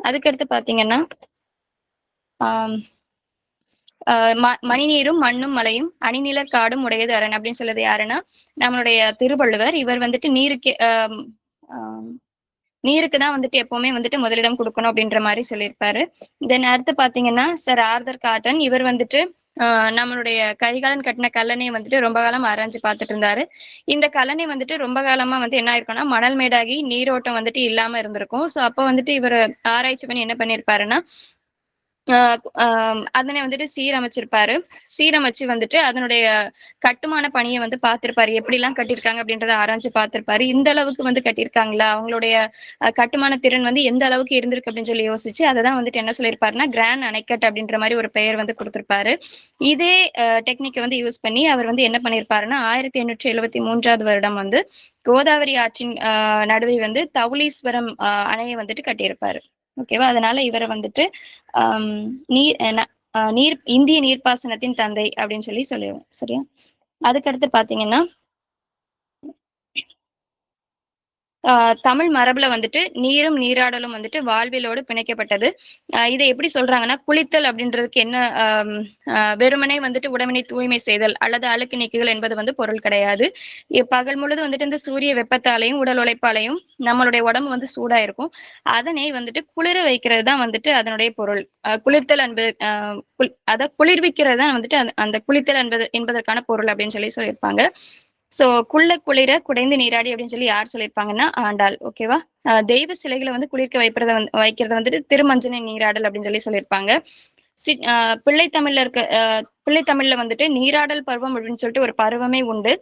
அதுக்கடுத்து பாத்தீங்கன்னா மணிநீரும் மண்ணும் மலையும் அணிநிலர் காடும் உடையது அரண் அப்படின்னு சொல்றது யாருன்னா நம்மளுடைய திருவள்ளுவர். இவர் வந்துட்டு நீருக்கு தான் வந்துட்டு எப்பவுமே வந்துட்டு முதலிடம் கொடுக்கணும் அப்படின்ற மாதிரி சொல்லியிருப்பாரு. தென் அடுத்து பாத்தீங்கன்னா சர் ஆர்தர் காட்டன். இவர் வந்துட்டு நம்மளுடைய கரிகாலன் கட்டின கல்லணை வந்துட்டு ரொம்ப காலம் ஆராய்ஞ்சு பார்த்துட்டு இருந்தாரு. இந்த கல்லணை வந்துட்டு ரொம்ப காலமா வந்து என்ன ஆயிருக்கும்னா மணல் மேடாகி நீரோட்டம் வந்துட்டு இல்லாம இருந்திருக்கும். சோ அப்ப வந்துட்டு இவர் ஆராய்ச்சி பண்ணி என்ன பண்ணிருப்பாருன்னா அதனை வந்துட்டு சீரமைச்சிருப்பாரு. சீரமைச்சு வந்துட்டு அதனுடைய கட்டுமான பணியை வந்து பார்த்திருப்பாரு. எப்படி எல்லாம் கட்டியிருக்காங்க அப்படின்றத ஆராய்ச்சி பார்த்திருப்பாரு. இந்த அளவுக்கு வந்து கட்டியிருக்காங்களா, அவங்களுடைய கட்டுமான திறன் வந்து எந்த அளவுக்கு இருந்திருக்கு அப்படின்னு சொல்லி யோசிச்சு அததான் வந்துட்டு என்ன சொல்லியிருப்பாருன்னா கிராண்ட் அணைக்கட் அப்படின்ற மாதிரி ஒரு பெயர் வந்து கொடுத்திருப்பாரு. இதே டெக்னிக்கை வந்து யூஸ் பண்ணி அவர் வந்து என்ன பண்ணியிருப்பாருன்னா 1873 வருடம் வந்து கோதாவரி ஆற்றின் நடுவே வந்து தவுளீஸ்வரம் அணையை வந்துட்டு கட்டியிருப்பாரு. ஓகேவா? அதனால இவரை வந்துட்டு நீர் நீர் இந்திய நீர்ப்பாசனத்தின் தந்தை அப்படின்னு சொல்லி சொல்லுவோம். சரியா? அதுக்கடுத்து பாத்தீங்கன்னா தமிழ் மரபுல வந்துட்டு நீரும் நீராடலும் வந்துட்டு வாழ்வியலோடு பிணைக்கப்பட்டது. இதை எப்படி சொல்றாங்கன்னா, குளித்தல் அப்படின்றதுக்கு என்ன வெறுமனே வந்துட்டு உடம்பினை தூய்மை செய்தல் அல்லது அழுக்கு நீக்குதல் என்பது வந்து பொருள் கிடையாது. பகல் முழுது வந்துட்டு இந்த சூரிய வெப்பத்தாலையும், உடல் உழைப்பாலையும் நம்மளுடைய உடம்பு வந்து சூடா இருக்கும். அதனை வந்துட்டு குளிர வைக்கிறது தான் வந்துட்டு அதனுடைய பொருள். குளிர்த்தல் என்பது அத குளிர்விக்கிறது தான் வந்துட்டு அந்த குளித்தல் என்பதற்கான பொருள் அப்படின்னு சொல்லியிருப்பாங்க. சோ குள்ள குளிர குடைந்து நீராடி அப்படின்னு சொல்லி யார் சொல்லியிருப்பாங்கன்னா ஆண்டாள். ஓகேவா? தெய்வ சிலைகளை வந்து குளிர்க்க வைக்கிறத வந்துட்டு திருமஞ்சன நீராடல் அப்படின்னு சொல்லியிருப்பாங்க. பிள்ளை தமிழ்ல இருக்க பிள்ளை தமிழ்ல வந்துட்டு நீராடல் பருவம் அப்படின்னு சொல்லிட்டு ஒரு பருவமே உண்டு.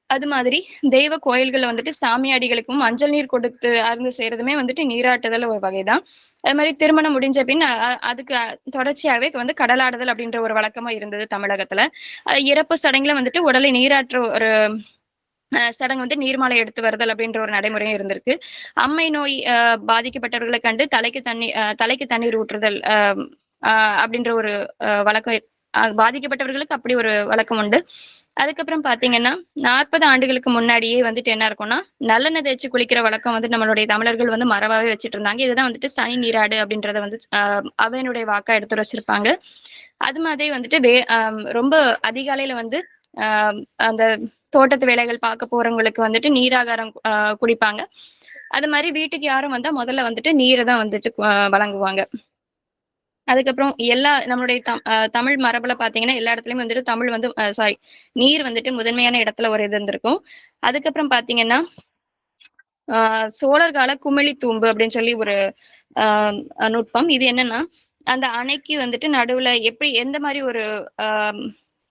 அது மாதிரி தெய்வ கோயில்கள்ல வந்துட்டு சாமியாடிகளுக்கும் மஞ்சள் நீர் கொடுத்து அருந்து செய்யறதுமே வந்துட்டு நீராட்டுதல் ஒரு வகைதான். அது மாதிரி திருமணம் முடிஞ்ச பின் அதுக்கு தொடர்ச்சியாவே வந்து கடலாடுதல் அப்படின்ற ஒரு வழக்கமா இருந்தது தமிழகத்துல. இறப்பு சடங்குல வந்துட்டு உடலை நீராற்ற ஒரு சடங்கு வந்து நீர்மாலை எடுத்து வருதல் அப்படின்ற ஒரு நடைமுறையும் இருந்திருக்கு. அம்மை நோய் பாதிக்கப்பட்டவர்களை கண்டு தலைக்கு தண்ணீர் ஊற்றுதல் அப்படின்ற ஒரு வழக்கம் பாதிக்கப்பட்டவர்களுக்கு அப்படி ஒரு வழக்கம் உண்டு. அதுக்கப்புறம் பாத்தீங்கன்னா 40 ஆண்டுகளுக்கு முன்னாடியே வந்துட்டு என்ன இருக்கும்னா நல்லெண்ணெய் தேய்ச்சி குளிக்கிற வழக்கம் வந்து நம்மளுடைய தமிழர்கள் வந்து மரபாவே வச்சுட்டு இருந்தாங்க. இதுதான் வந்துட்டு சனி நீராடு அப்படின்றத வந்து அவையனுடைய வாக்கா எடுத்து வச்சிருப்பாங்க. அது மாதிரி வந்துட்டு ரொம்ப அதிகாலையில வந்து அந்த தோட்டத்து வேலைகள் பார்க்க போறவங்களுக்கு வந்துட்டு நீராகாரம் குடிப்பாங்க. அது மாதிரி வீட்டுக்கு யாரும் வந்தா முதல்ல வந்துட்டு நீரை தான் வந்துட்டு வழங்குவாங்க. அதுக்கப்புறம் எல்லா நம்மளுடைய தமிழ் மரபுல பாத்தீங்கன்னா எல்லா இடத்துலயும் வந்துட்டு தமிழ் வந்து சாரி நீர் வந்துட்டு முதன்மையான இடத்துல ஒரு இது இருந்திருக்கும். அதுக்கப்புறம் பாத்தீங்கன்னா சோழர் கால குமிழி தூம்பு அப்படின்னு சொல்லி ஒரு நுட்பம். இது என்னன்னா அந்த அணைக்கு வந்துட்டு நடுவுல எப்படி எந்த மாதிரி ஒரு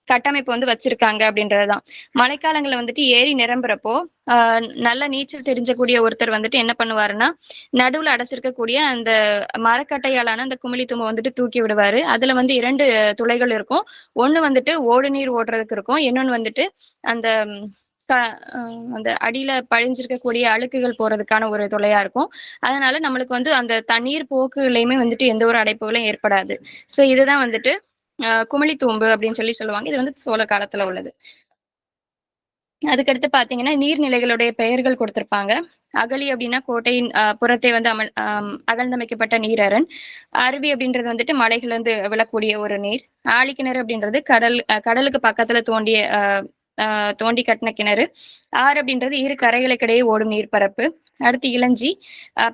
கட்டமைப்பு வந்து வச்சிருக்காங்க அப்படின்றதுதான். மழைக்காலங்கள்ல வந்துட்டு ஏரி நிரம்புறப்போ நல்ல நீச்சல் தெரிஞ்சக்கூடிய ஒருத்தர் வந்துட்டு என்ன பண்ணுவாருன்னா நடுவுல அடைச்சிருக்கக்கூடிய அந்த மரக்கட்டையாலான அந்த குமிழி தும்பை வந்துட்டு தூக்கி விடுவாரு. அதுல வந்து 2 துளைகள் இருக்கும். ஒண்ணு வந்துட்டு ஓடு நீர் ஓடுறதுக்கு இருக்கும். இன்னொன்னு வந்துட்டு அந்த க அந்த அடியில படிஞ்சிருக்கக்கூடிய அழுக்குகள் போறதுக்கான ஒரு துளையா இருக்கும். அதனால நம்மளுக்கு வந்து அந்த தண்ணீர் போக்குலயுமே வந்துட்டு எந்த ஒரு அடைப்புகளும் ஏற்படாது. சோ இதுதான் வந்துட்டு குமிழி தூம்பு அப்படின்னு சொல்லுவாங்க. இது வந்து சோழ காலத்துல உள்ளது. அதுக்கடுத்து பாத்தீங்கன்னா நீர்நிலைகளுடைய பெயர்கள் கொடுத்திருப்பாங்க. அகழி அப்படின்னா கோட்டையின் புறத்தை வந்து அகழ்ந்தமைக்கப்பட்ட நீரரண். அருவி அப்படின்றது வந்துட்டு மலைகள் வந்து விழக்கூடிய ஒரு நீர். ஆழிக்கிணறு அப்படின்றது கடலுக்கு பக்கத்துல தோண்டி கட்டின கிணறு. ஆறு அப்படின்றது இரு கரைகளுக்கிடையே ஓடும் நீர்ப்பரப்பு. அடுத்து இளஞ்சி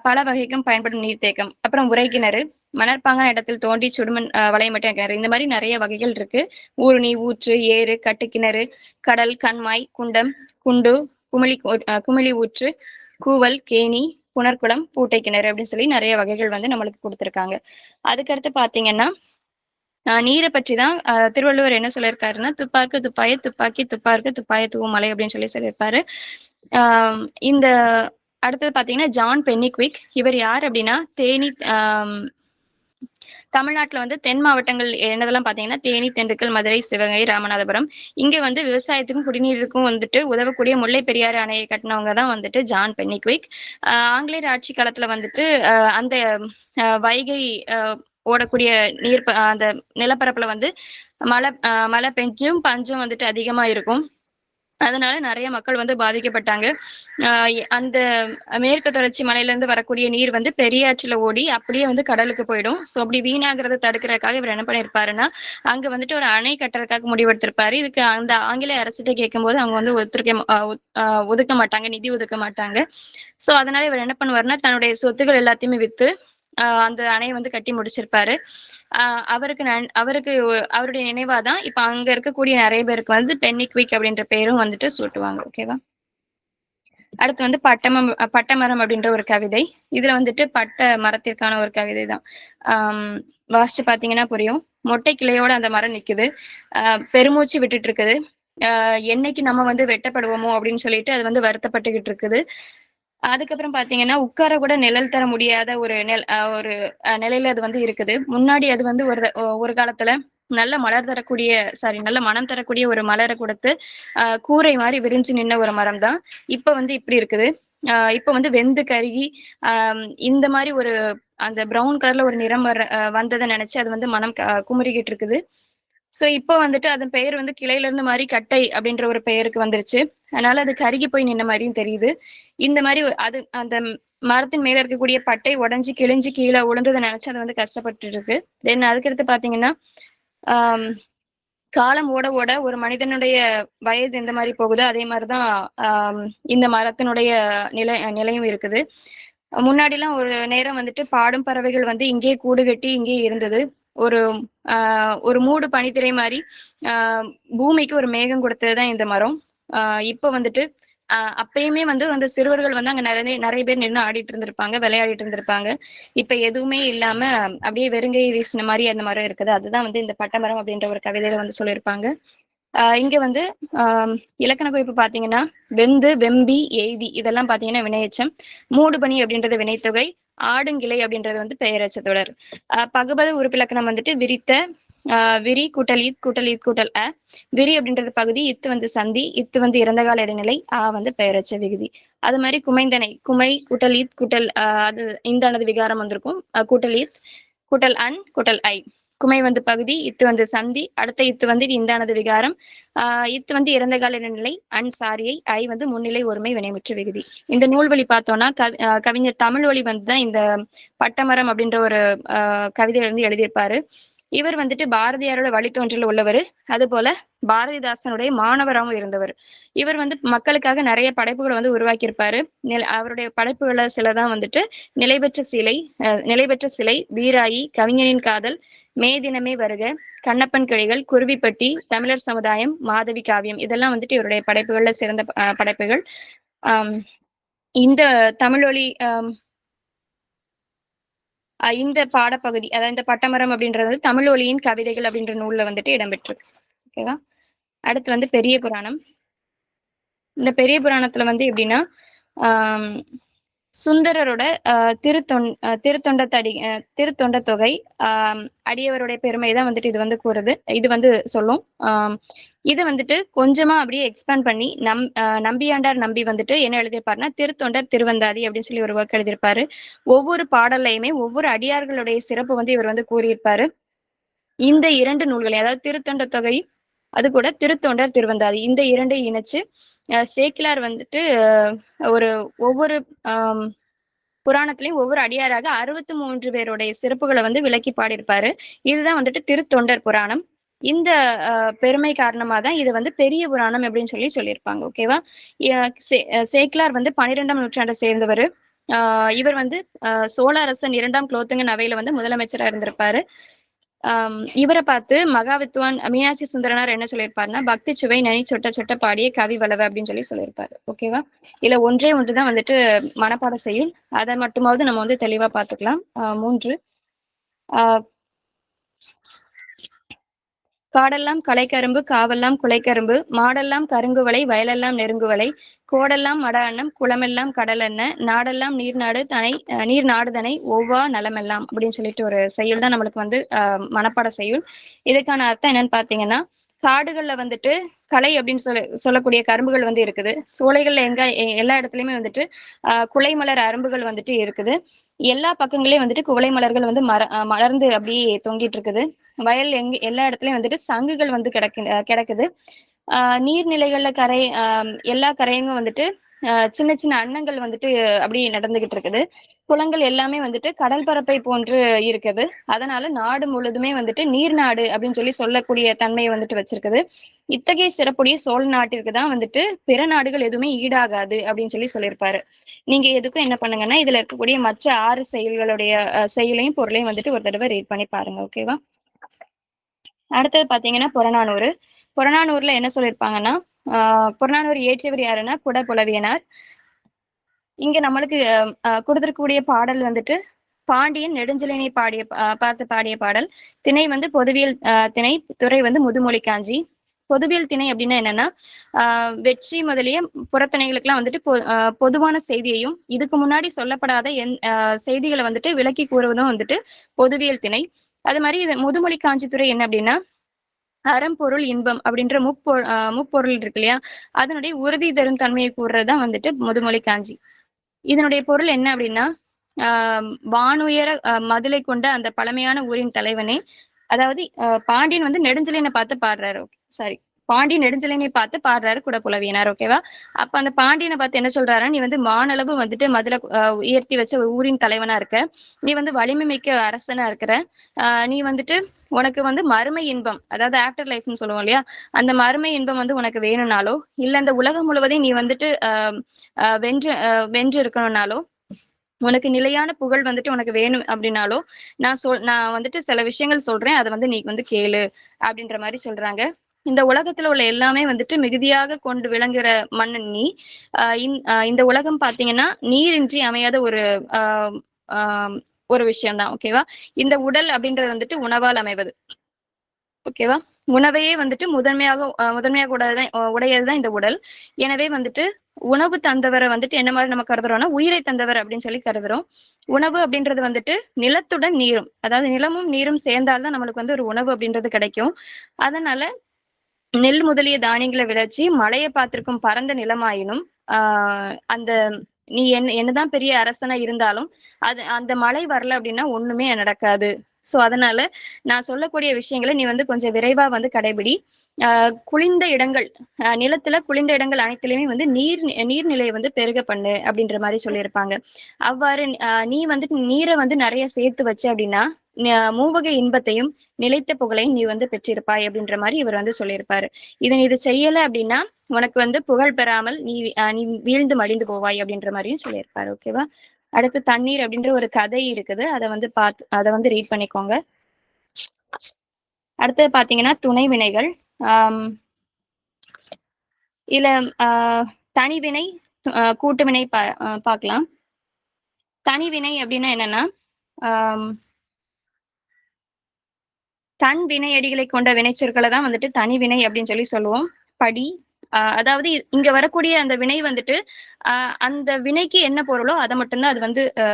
பல வகைக்கும் பயன்படும் நீர்த்தேக்கம். அப்புறம் உறைகிணறு மணற்பாங்கான இடத்தில் தோண்டி சுடுமண் வளையமட்ட கிணறு. இந்த மாதிரி நிறைய வகைகள் இருக்கு. ஊருணி, ஊற்று, ஏறு, கட்டுக்கிணறு, கடல், கண்மாய், குண்டம், குண்டு, குமிழி ஊற்று, கூவல், கேணி, புனர்குளம், பூட்டை கிணறு அப்படின்னு சொல்லி நிறைய வகைகள் வந்து நம்மளுக்கு கொடுத்திருக்காங்க. அதுக்கடுத்து பாத்தீங்கன்னா நீரை பற்றி தான் திருவள்ளுவர் என்ன சொல்லியிருக்காருன்னா துப்பார்க்கு துப்பாய துப்பாக்கி துப்பார்க்கு துப்பாய தூமலை அப்படின்னு சொல்லியிருப்பாரு. இந்த அடுத்தது பாத்தீங்கன்னா ஜான் பென்னிக்விக். இவர் யார் அப்படின்னா தேனி தமிழ்நாட்டுல வந்து தென் மாவட்டங்கள் என்னதெல்லாம் பாத்தீங்கன்னா தேனி, திண்டுக்கல், மதுரை, சிவகங்கை, ராமநாதபுரம். இங்க வந்து விவசாயத்துக்கும் குடிநீருக்கும் வந்துட்டு உதவக்கூடிய முல்லை பெரியாறு அணையை கட்டினவங்க தான் வந்துட்டு ஜான் பென்னிக்விக். ஆங்கிலேயர் ஆட்சி காலத்துல வந்துட்டு அந்த வைகை ஓடக்கூடிய அந்த நிலப்பரப்புல வந்து மழை பெஞ்சும் பஞ்சும் வந்துட்டு அதிகமா இருக்கும். அதனால நிறைய மக்கள் வந்து பாதிக்கப்பட்டாங்க. அந்த மேற்கு தொடர்ச்சி மலையில இருந்து வரக்கூடிய நீர் வந்து பெரியாற்றுல ஓடி அப்படியே வந்து கடலுக்கு போயிடும். சோ அப்படி வீணாகிறத தடுக்கிறதுக்காக இவர் என்ன பண்ணிருப்பாருன்னா அங்க வந்துட்டு ஒரு அணை கட்டுறதுக்காக முடிவெடுத்திருப்பாரு. இதுக்கு அந்த ஆங்கிலேய அரசிட்ட கேட்கும்போது அவங்க வந்து ஒதுக்க மாட்டாங்க, நிதி ஒதுக்க மாட்டாங்க. சோ அதனால இவர் என்ன பண்ணுவாருன்னா தன்னுடைய சொத்துக்கள் எல்லாத்தையுமே வித்து அந்த அணையை வந்து கட்டி முடிச்சிருப்பாரு. அவருக்கு அவருடைய நினைவாதான் இப்ப அங்க இருக்கக்கூடிய நிறைய பேருக்கு வந்து பென்னிக்விக் அப்படின்ற பேரும் வந்துட்டு சூட்டுவாங்க. ஓகேவா? அடுத்து வந்து பட்டமரம் அப்படின்ற ஒரு கவிதை. இதுல வந்துட்டு பட்ட மரத்திற்கான ஒரு கவிதை தான். வாசிச்சு பாத்தீங்கன்னா புரியும். மொட்டை கிளையோட அந்த மரம் நிக்குது. பெருமூச்சு விட்டுட்டு இருக்குது. என்னைக்கு நம்ம வந்து வெட்டப்படுவோமோ அப்படின்னு சொல்லிட்டு அது வந்து வருத்தப்பட்டுகிட்டு இருக்குது. அதுக்கப்புறம் பாத்தீங்கன்னா உட்கார கூட நிழல் தர முடியாத ஒரு நிலையில அது வந்து இருக்குது. முன்னாடி அது வந்து ஒரு காலத்துல நல்ல நல்ல மனம் தரக்கூடிய ஒரு மலரை கொடுத்து கூரை மாதிரி விரிஞ்சு நின்ன ஒரு மரம் தான். இப்ப வந்து இப்படி இருக்குது. இப்ப வந்து வெந்து கருகி இந்த மாதிரி ஒரு அந்த பிரவுன் கலர்ல ஒரு நிறம் வந்ததை நினைச்சு அது வந்து மனம் குமுறிக்கிட்டு இருக்குது. சோ இப்போ வந்துட்டு அதன் பெயர் வந்து கிளையில இருந்து மாறி கட்டை அப்படின்ற ஒரு பெயருக்கு வந்துருச்சு. அதனால அது கருகி போய் நின்ன மாரியும் தெரியுது. இந்த மாரி அது அந்த மரத்தின் மேல இருக்கக்கூடிய பட்டை உடைஞ்சு கிழிஞ்சு கீழ விழுந்தத நினைச்சு அது வந்து கஷ்டப்பட்டுட்டு இருக்கு. தென் அதுக்கடுத்து பார்த்தீங்கன்னா, ஆம் காலம் ஓட ஓட ஒரு மனிதனுடைய வயது எந்த மாரி போகுதோ, அதே மாரி தான் ஆம் இந்த மரத்தினுடைய நிலையும் இருக்குது. முன்னாடிலாம் ஒரு நேரம் வந்துட்டு பாடும் பறவைகள் வந்து இங்கேயே கூடு கட்டி இங்கேயே இருந்தது. ஒரு ஆ ஒரு மூடு பனித்திரை மாரி ஆ பூமிக்கு ஒரு மேகம் கொடுத்தது தான் இந்த மரம். ஆ இப்ப வந்துட்டு அப்பயுமே வந்து அந்த சிறுவர்கள் வந்து அங்க நெறைய நெறைய பேர் நின்னு ஆடிட்டு இருந்திருப்பாங்க, விளையாடிட்டு இருந்திருப்பாங்க. இப்ப எதுவுமே இல்லாம அப்படியே வெறுங்கை வீசின மாரி அந்த மரம் இருக்குது. அதுதான் வந்து இந்த பட்டமரம் அப்படின்ற ஒரு கவிதையில வந்து சொல்லியிருப்பாங்க. இங்க வந்து ஆ இலக்கண குறிப்பு பார்த்தீங்கன்னா, வெந்து, வெம்பி, எய்தி இதெல்லாம் பார்த்தீங்கன்னா வினையெச்சம். மூடுபனி அப்படின்றது வினைத்தொகை. ஆடுங்கிளை அப்படின்றது வந்து பெயரெச்சத் தொடர். பகுபத உறுப்பிலக்கணம் வந்துட்டு விரித்த, விரி கூட்டல் ஈத் கூட்டல் ஈத் கூட்டல் விரி அப்படின்றது பகுதி, இத்து வந்து சந்தி, இத்து வந்து இறந்த கால இடைநிலை, வந்து பெயரெச்ச விகுதி. அது மாரி குமைந்தனை, குமை கூட்டல் ஈத் கூட்டல் அது இந்தானது விகாரம் வந்திருக்கும். கூட்டல் ஈத், கூட்டல் கூட்டல் ஐ. குமை வந்து பகுதி, இத்து வந்து சந்தி, அடுத்த இத்து வந்து இந்தானது விகாரம், இத்து வந்து இறந்த கால இடைநிலை, சாரியை, ஐ வந்து முன்னிலை ஒருமை வினைமுற்று விகுதி. இந்த நூல்வழி பார்த்தோம்னா கவிஞர் தமிழ்வழி வந்து தான் இந்த பட்டமரம் அப்படின்ற ஒரு கவிதை வந்து எழுதியிருப்பாரு. இவர் வந்துட்டு பாரதியாரோட வழித்தோன்றல் உள்ளவர். அதுபோல பாரதிதாசனுடைய மாணவராகவும் இருந்தவர். இவர் வந்து மக்களுக்காக நிறைய படைப்புகளை வந்து உருவாக்கியிருப்பாரு. அவருடைய படைப்புகளை சிலதான் வந்துட்டு நிலைபெற்ற சிலை, நிலைபெற்ற சிலை, வீராயி, கவிஞனின் காதல், மே தினமே வருக, கண்ணப்பன் கிளைகள், குருவிப்பட்டி, தமிழர் சமுதாயம், மாதவி காவியம் இதெல்லாம் வந்துட்டு இவருடைய படைப்புகள்ல சிறந்த படைப்புகள். ஆம், இந்த தமிழொலி இந்த பாடப்பகுதி, அதாவது இந்த பட்டமரம் அப்படின்றது வந்து தமிழொலியின் கவிதைகள் அப்படின்ற நூல்ல வந்துட்டு இடம்பெற்றிருக்கு. ஓகேவா? அடுத்து வந்து பெரிய புராணம். இந்த பெரிய புராணத்துல வந்து எப்படின்னா, ஆம், சுந்தரரோட திருத்தொண்ட தொகை, அடியவருடைய பெருமை தான் வந்துட்டு இது வந்து கூறுது. இது வந்து சொல்லும். இது வந்துட்டு கொஞ்சமா அப்படியே எக்ஸ்பேண்ட் பண்ணி நம்பியாண்டார் நம்பி வந்துட்டு என்ன எழுதியிருப்பாருன்னா, திருத்தொண்டர் திருவந்தாதி அப்படின்னு சொல்லி ஒரு ஒர்க் எழுதியிருப்பாரு. ஒவ்வொரு பாடல்லையுமே ஒவ்வொரு அடியார்களுடைய சிறப்பு வந்து இவர் வந்து கூறியிருப்பாரு. இந்த 2 நூல்களை அதாவது திருத்தொண்ட தொகை, அது கூட திருத்தொண்டர் திருவந்தாதி இந்த 2ஐயும் இணைச்சு சேக்கிழார் வந்துட்டு ஒரு ஒவ்வொரு ஆம், புராணத்திலையும் ஒவ்வொரு அடியாராக 63 பேருடைய சிறப்புகளை வந்து விளக்கி பாடியிருப்பாரு. இதுதான் வந்துட்டு திருத்தொண்டர் புராணம். இந்த பெருமை காரணமா தான் இது வந்து பெரிய புராணம் அப்படின்னு சொல்லி சொல்லியிருப்பாங்க. ஓகேவா? சேக்கிழார் வந்து 12ஆம் நூற்றாண்டை சேர்ந்தவர். இவர் வந்து சோழ அரசன் 2ஆம் குலோத்துங்கன் அவையில வந்து முதலமைச்சரா இருந்திருப்பாரு. இவரை பார்த்து மகாவித்வான் மீனாட்சி சுந்தரனார் என்ன சொல்லியிருப்பாருன்னா, பக்தி சுவை நனி சொட்ட சொட்ட பாடிய கவி வளவ அப்படின்னு சொல்லி சொல்லியிருப்பாரு. ஓகேவா? இதுல ஒன்றே ஒன்றுதான் வந்துட்டு மனப்பாடம் செய்யுள். அதை மட்டுமாவது நம்ம வந்து தெளிவா பார்த்துக்கலாம். 3 ஆஹ் காடெல்லாம் களைக்கரும்பு காவெல்லாம் குலைக்கரும்பு மாடெல்லாம் கருங்குவளை வயலெல்லாம் நெருங்குவளை கோடெல்லாம் மட அன்னம் குளமெல்லாம் கடல் என்ன நாடெல்லாம் நீர் நாடுதனை ஒவ்வா நலமெல்லாம் அப்படின்னு சொல்லிட்டு ஒரு செய்யுள் தான் நம்மளுக்கு வந்து மனப்பாட செய்யுள். இதுக்கான அர்த்தம் என்னன்னு பாத்தீங்கன்னா, காடுகள்ல வந்துட்டு களை அப்படின்னு சொல்லக்கூடிய கரும்புகள் வந்து இருக்குது. சோலைகள்ல எல்லா இடத்துலயுமே வந்துட்டு குலை மலர் அரும்புகள் வந்துட்டு இருக்குது. எல்லா பக்கங்களையும் வந்துட்டு குவளை மலர்கள் வந்து மலர்ந்து அப்படியே தொங்கிட்டு இருக்குது. வயல் எல்லா இடத்துலயும் வந்துட்டு சங்குகள் வந்து கிடக்குது. நீர்நிலைகள்ல எல்லா கரையங்க வந்துட்டு சின்ன சின்ன அன்னங்கள் வந்துட்டு அப்படி நடந்துகிட்டு இருக்குது. குளங்கள் எல்லாமே வந்துட்டு கடல் பரப்பை போன்று இருக்குது. அதனால நாடு முழுதுமே வந்துட்டு நீர்நாடு அப்படின்னு சொல்லக்கூடிய தன்மையை வந்துட்டு வச்சிருக்குது. இத்தகைய சிறப்புடைய சோழ நாட்டிற்கு தான் வந்துட்டு பிற நாடுகள் எதுவுமே ஈடாகாது அப்படின்னு சொல்லியிருப்பாரு. நீங்க எதுக்கும் என்ன பண்ணுங்கன்னா, இதுல இருக்கக்கூடிய மற்ற 6 செயல்களுடைய செயலையும் பொருளையும் வந்துட்டு ஒரு தடவை ரீட் பண்ணி பாருங்க. ஓகேவா? அடுத்தது பாத்தீங்கன்னா புறநானூறு. புறநானூறுல என்ன சொல்லியிருப்பாங்கன்னா, புறநானூறு இயற்றியவர் யாருன்னா குடபுலவியனார். இங்க நம்மளுக்கு கொடுத்திருக்கக்கூடிய பாடல் வந்துட்டு பாண்டியன் நெடுஞ்செழியனை பார்த்து பாடிய பாடல். திணை வந்து பொதுவியல் திணை, துறை வந்து முதுமொழி காஞ்சி. பொதுவியல் திணை அப்படின்னா என்னன்னா, வெற்றி முதலிய புறத்திணைகளுக்கெல்லாம் வந்துட்டு பொதுவான செய்தியையும் இதுக்கு முன்னாடி சொல்லப்படாத செய்திகளை வந்துட்டு விளக்கி கூறுவதும் வந்துட்டு பொதுவியல் திணை. அது மாதிரி முதுமொழி காஞ்சித்துறை என்ன அப்படின்னா, அறம் பொருள் இன்பம் அப்படின்ற முப்பொருள் இருக்கு இல்லையா, அதனுடைய உறுதி தரும் தன்மையை கூறுறதுதான் வந்துட்டு முதுமொழி காஞ்சி. இதனுடைய பொருள் என்ன அப்படின்னா, வானுயர மதுளை கொண்ட அந்த பழமையான ஊரின் தலைவனே, அதாவது பாண்டியன் வந்து நெடுஞ்செழியன பார்த்து பாடுறாரு. சாரி. பாண்டியன் நெடுஞ்செழியனை பார்த்து பாடுறாரு குடப்புலவியனார். ஓகேவா? அப்ப அந்த பாண்டியன பார்த்து என்ன சொல்றாருன்னா, "நீ வந்து மானளவு வந்துட்டு மதுர உயர்த்தி வச்ச ஒரு ஊரின் தலைவனா இருக்க. நீ வந்து வலிமை மிக்க அரசனா இருக்கிற. நீ வந்துட்டு உனக்கு வந்து மறுமை இன்பம், அதாவது ஆஃப்டர் லைஃப்ன்னு சொல்லுவோம் இல்லையா? அந்த மறுமை இன்பம் வந்து உனக்கு வேணும்னாலோ, இல்ல இந்த உலகம் முழுவதையும் நீ வந்துட்டு அ அ வென்று வென்று இருக்கணும்னாலோ, உனக்கு நிலையான புகழ் வந்துட்டு உனக்கு வேணும் அப்படின்னாலோ, நான் வந்துட்டு சில விஷயங்கள் சொல்றேன். அத வந்து நீ வந்து கேளு அப்படின்ற மாரி சொல்றாங்க. இந்த உலகத்துல உள்ள எல்லாமே வந்துட்டு மிகுதியாக கொண்டு விளங்குற மன்னன் நீ. இந்த உலகம் பார்த்தீங்கன்னா, நீரின்றி அமையாத ஒரு அ ஆ ஒரு விஷயம் தான். ஓகேவா? இந்த உடல் அப்படின்றது வந்துட்டு உணவால் அமைவது. ஓகேவா? உணவையே வந்துட்டு முதன்மையாக உடையது தான் இந்த உடல். எனவே வந்துட்டு உணவு தந்தவர வந்துட்டு என்ன மாரி நம்ம கருதுறோம்னா, உயிரை தந்தவர் அப்படின்னு சொல்லி கருதுறோம். உணவு அப்படின்றது வந்துட்டு நிலத்துடன் நீரும். அதாவது நிலமும், நீரும் சேர்ந்தால் தான் நம்மளுக்கு வந்து ஒரு உணவு அப்படின்றது கிடைக்கும். அதனால நெல் முதலிய தானியங்கள விளைச்சு, மலைய பார்த்திருக்கும் பரந்த நிலமாயினும், ஆ அந்த நீ என்னதான் பெரிய அரசனா இருந்தாலும், அந்த மழை வரல அப்டின்னா ஒண்ணுமே நடக்காது. ஸோ, அதனால நான் சொல்லக்கூடிய விஷயங்கள நீ வந்து கொஞ்சம் விரைவா வந்து கடைபிடி. ஆ குளிர்ந்த இடங்கள் நிலத்துல குளிர்ந்த இடங்கள் அனைத்திலுமே வந்து நீர்நிலைய வந்து பெருக பண்ணு அப்டின்ற மாரி சொல்லியிருப்பாங்க. அவ்வாறு நீ வந்துட்டு நீர வந்து நெறைய சேர்த்து வச்ச அப்டின்னா, மூவகை இன்பத்தையும், நிலைத்த புகழையும் நீ வந்து பெற்றிருப்பாய் அப்டின்ற மாரி இவர் வந்து சொல்லியிருப்பாரு. இது செய்யல அப்டின்னா, உனக்கு வந்து புகழ் பெறாமல் நீ வீழ்ந்து மடிந்து போவாய் அப்டின்ற மாரியும் சொல்லியிருப்பாரு. ஓகேவா? அடுத்து தண்ணீர் அப்டின்ற ஒரு கதை இருக்குது. அத வந்து ரீட் பண்ணிக்கோங்க. அடுத்தது பார்த்தீங்கன்னா, துணை வினைகள். ஆம் இதுல ஆ தனிவினை, கூட்டுவினை பார்க்கலாம். தனிவினை அப்டின்னா என்னன்னா, ஆம் தன் வினையடிகளைக் கொண்ட வினைச்சொற்கள தான் வந்துட்டு தனிவினை அப்படின்னு சொல்லி சொல்லுவோம். படி அதாவது இங்க வரக்கூடிய அந்த வினை வந்துட்டு, அ அந்த வினைக்கு என்ன பொருளோ அத மட்டும் தான் அது வந்து அ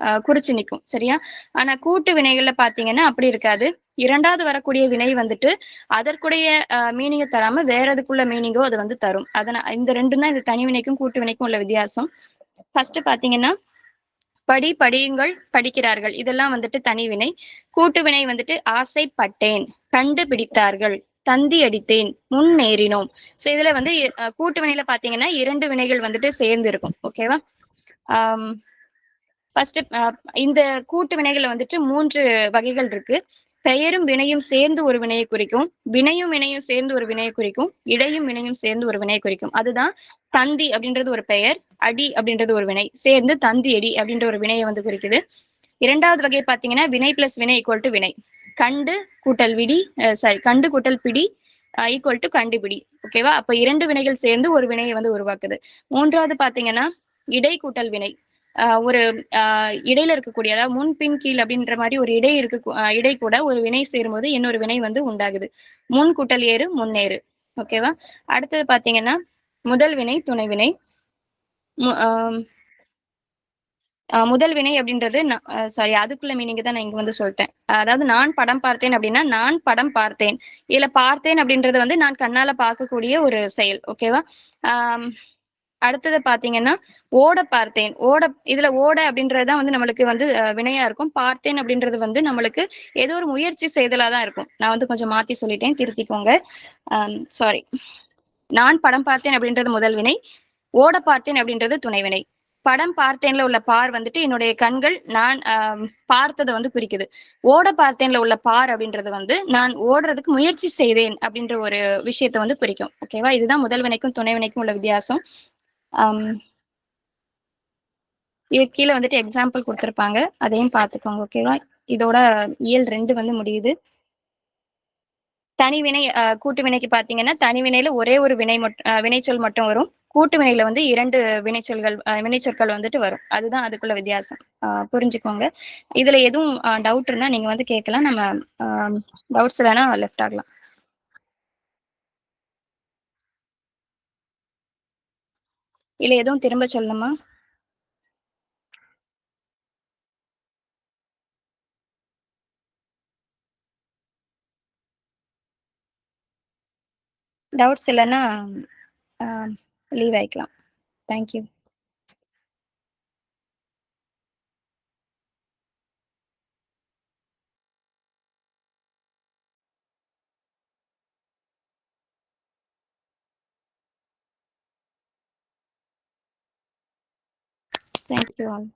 அ குறிச்சு நிக்கும். சரியா? ஆனா கூட்டு வினைகள்ல பார்த்தீங்கன்னா, அப்படி இருக்காது. 2வது வரக்கூடிய வினை வந்துட்டு, அதற்குடைய மீனிங்க தராம வேற எதுக்குள்ள மீனிங்கோ அது வந்து தரும். இந்த 2ம் தான் இந்த தனிவினைக்கும், கூட்டு வினைக்கும் உள்ள வித்தியாசம். ஃபர்ஸ்ட்டு பார்த்தீங்கன்னா படியுங்கள், படிக்கிறார்கள். இதெல்லாம் வந்துட்டு தனிவினை. கூட்டுவினை வந்துட்டு ஆசைப்பட்டேன், கண்டுபிடித்தார்கள், தந்தி அடித்தேன், முன்னேறினோம். ஸோ இதுல வந்து கூட்டுவினையில பார்த்தீங்கன்னா, 2 வினைகள் வந்துட்டு சேர்ந்து இருக்கும். ஓகேவா? ஆம். ஃபர்ஸ்ட்டு இந்த கூட்டு வினைகள்ல வந்துட்டு 3 வகைகள் இருக்கு. பெயரும், வினையும் சேர்ந்து ஒரு வினையை குறிக்கும். வினையும், வினையும் சேர்ந்து ஒரு வினையை குறிக்கும். இடையும், வினையும் சேர்ந்து ஒரு வினையை குறிக்கும். அதுதான் தந்தி அப்படின்றது ஒரு பெயர். அடி அப்படின்றது ஒரு வினை. சேர்ந்து தந்தி அடி அப்படின்ற ஒரு வினையை வந்து குறிக்குது. 2வது வகை பார்த்தீங்கன்னா, வினை பிளஸ் வினை ஈக்குவல் டூ வினை. கண்டு கூட்டல் விடி கண்டு கூட்டல் பிடி ஈக்குவல் டூ கண்டுபிடி. ஓகேவா? அப்ப 2 வினைகள் சேர்ந்து ஒரு வினையை வந்து உருவாக்குது. 3வது பார்த்தீங்கன்னா, இடை கூட்டல் வினை. ஒரு அ இடையில இருக்கக்கூடிய அதாவது முன், பின், கீழ் அப்படின்ற மாரி ஒரு இடை இருக்கு இடை கூட ஒரு வினை சேரும்போது இன்னொரு வினை வந்து உண்டாகுது. முன் கூட்டல் ஏறு, முன்னேறு. ஓகேவா? அடுத்தது பார்த்தீங்கன்னா, முதல் வினை, துணை வினை. மு அ முதல் வினை அப்படின்றது சாரி அதுக்குள்ள மீனிங்க தான் நான் இங்க வந்து சொல்ட்டேன். அதாவது நான் படம் பார்த்தேன் அப்படின்னா, நான் படம் பார்த்தேன். இதுல பார்த்தேன் அப்படின்றது வந்து நான் கண்ணால பார்க்கக்கூடிய ஒரு செயல். ஓகேவா? ஆம். அடுத்தது பார்த்தீங்கன்னா, ஓட பார்த்தேன். இதுல ஓட அப்படின்றது தான் வந்து நம்மளுக்கு வந்து வினையா இருக்கும். பார்த்தேன் அப்படின்றது வந்து நம்மளுக்கு ஏதோ ஒரு முயற்சி செய்தலா தான் இருக்கும். நான் வந்து கொஞ்சம் மாத்தி சொல்லிட்டேன். திருத்திக்கோங்க. சாரி. நான் படம் பார்த்தேன் அப்படின்றது முதல் வினை. ஓட பார்த்தேன் அப்படின்றது துணைவினை. படம் பார்த்தேன்ல உள்ள பார் வந்துட்டு என்னுடைய கண்கள் நான் பார்த்தத வந்து குறிக்குது. ஓட பார்த்தேன்ல உள்ள பார் அப்படின்றது வந்து நான் ஓடுறதுக்கு முயற்சி செய்தேன் அப்படின்ற ஒரு விஷயத்த வந்து குறிக்கும். ஓகேவா? இதுதான் முதல் வினைக்கும், துணை வினைக்கும் உள்ள வித்தியாசம். அம் இதுக்கு கீழ வந்துட்டு எக்ஸாம்பிள் குடுத்திருப்பாங்க. அதையும் பார்த்துக்கோங்க. ஓகேவா? இதோட இயல் 2 வந்து முடியுது. தனிவினை கூட்டு வினைக்கு பார்த்தீங்கன்னா, தனிவினையில ஒரே ஒரு வினைச்சொல் மட்டும் வரும். கூட்டு வினையில வந்து 2 வினைச்சொற்கள் வந்துட்டு வரும். அதுதான் அதுக்குள்ள வித்தியாசம். புரிஞ்சுக்கோங்க. இதுல எதுவும் டவுட் இருந்தா நீங்க வந்து கேட்கலாம். நம்ம அ டவுட்ஸ் இல்லன்னா லெஃப்ட் ஆகலாம். இல்ல எதுவும் திரும்ப சொல்லணுமா? டவுட்ஸ் இல்லன்னா அ லீவ் ஆயிக்கலாம். Thank you. Thank you all.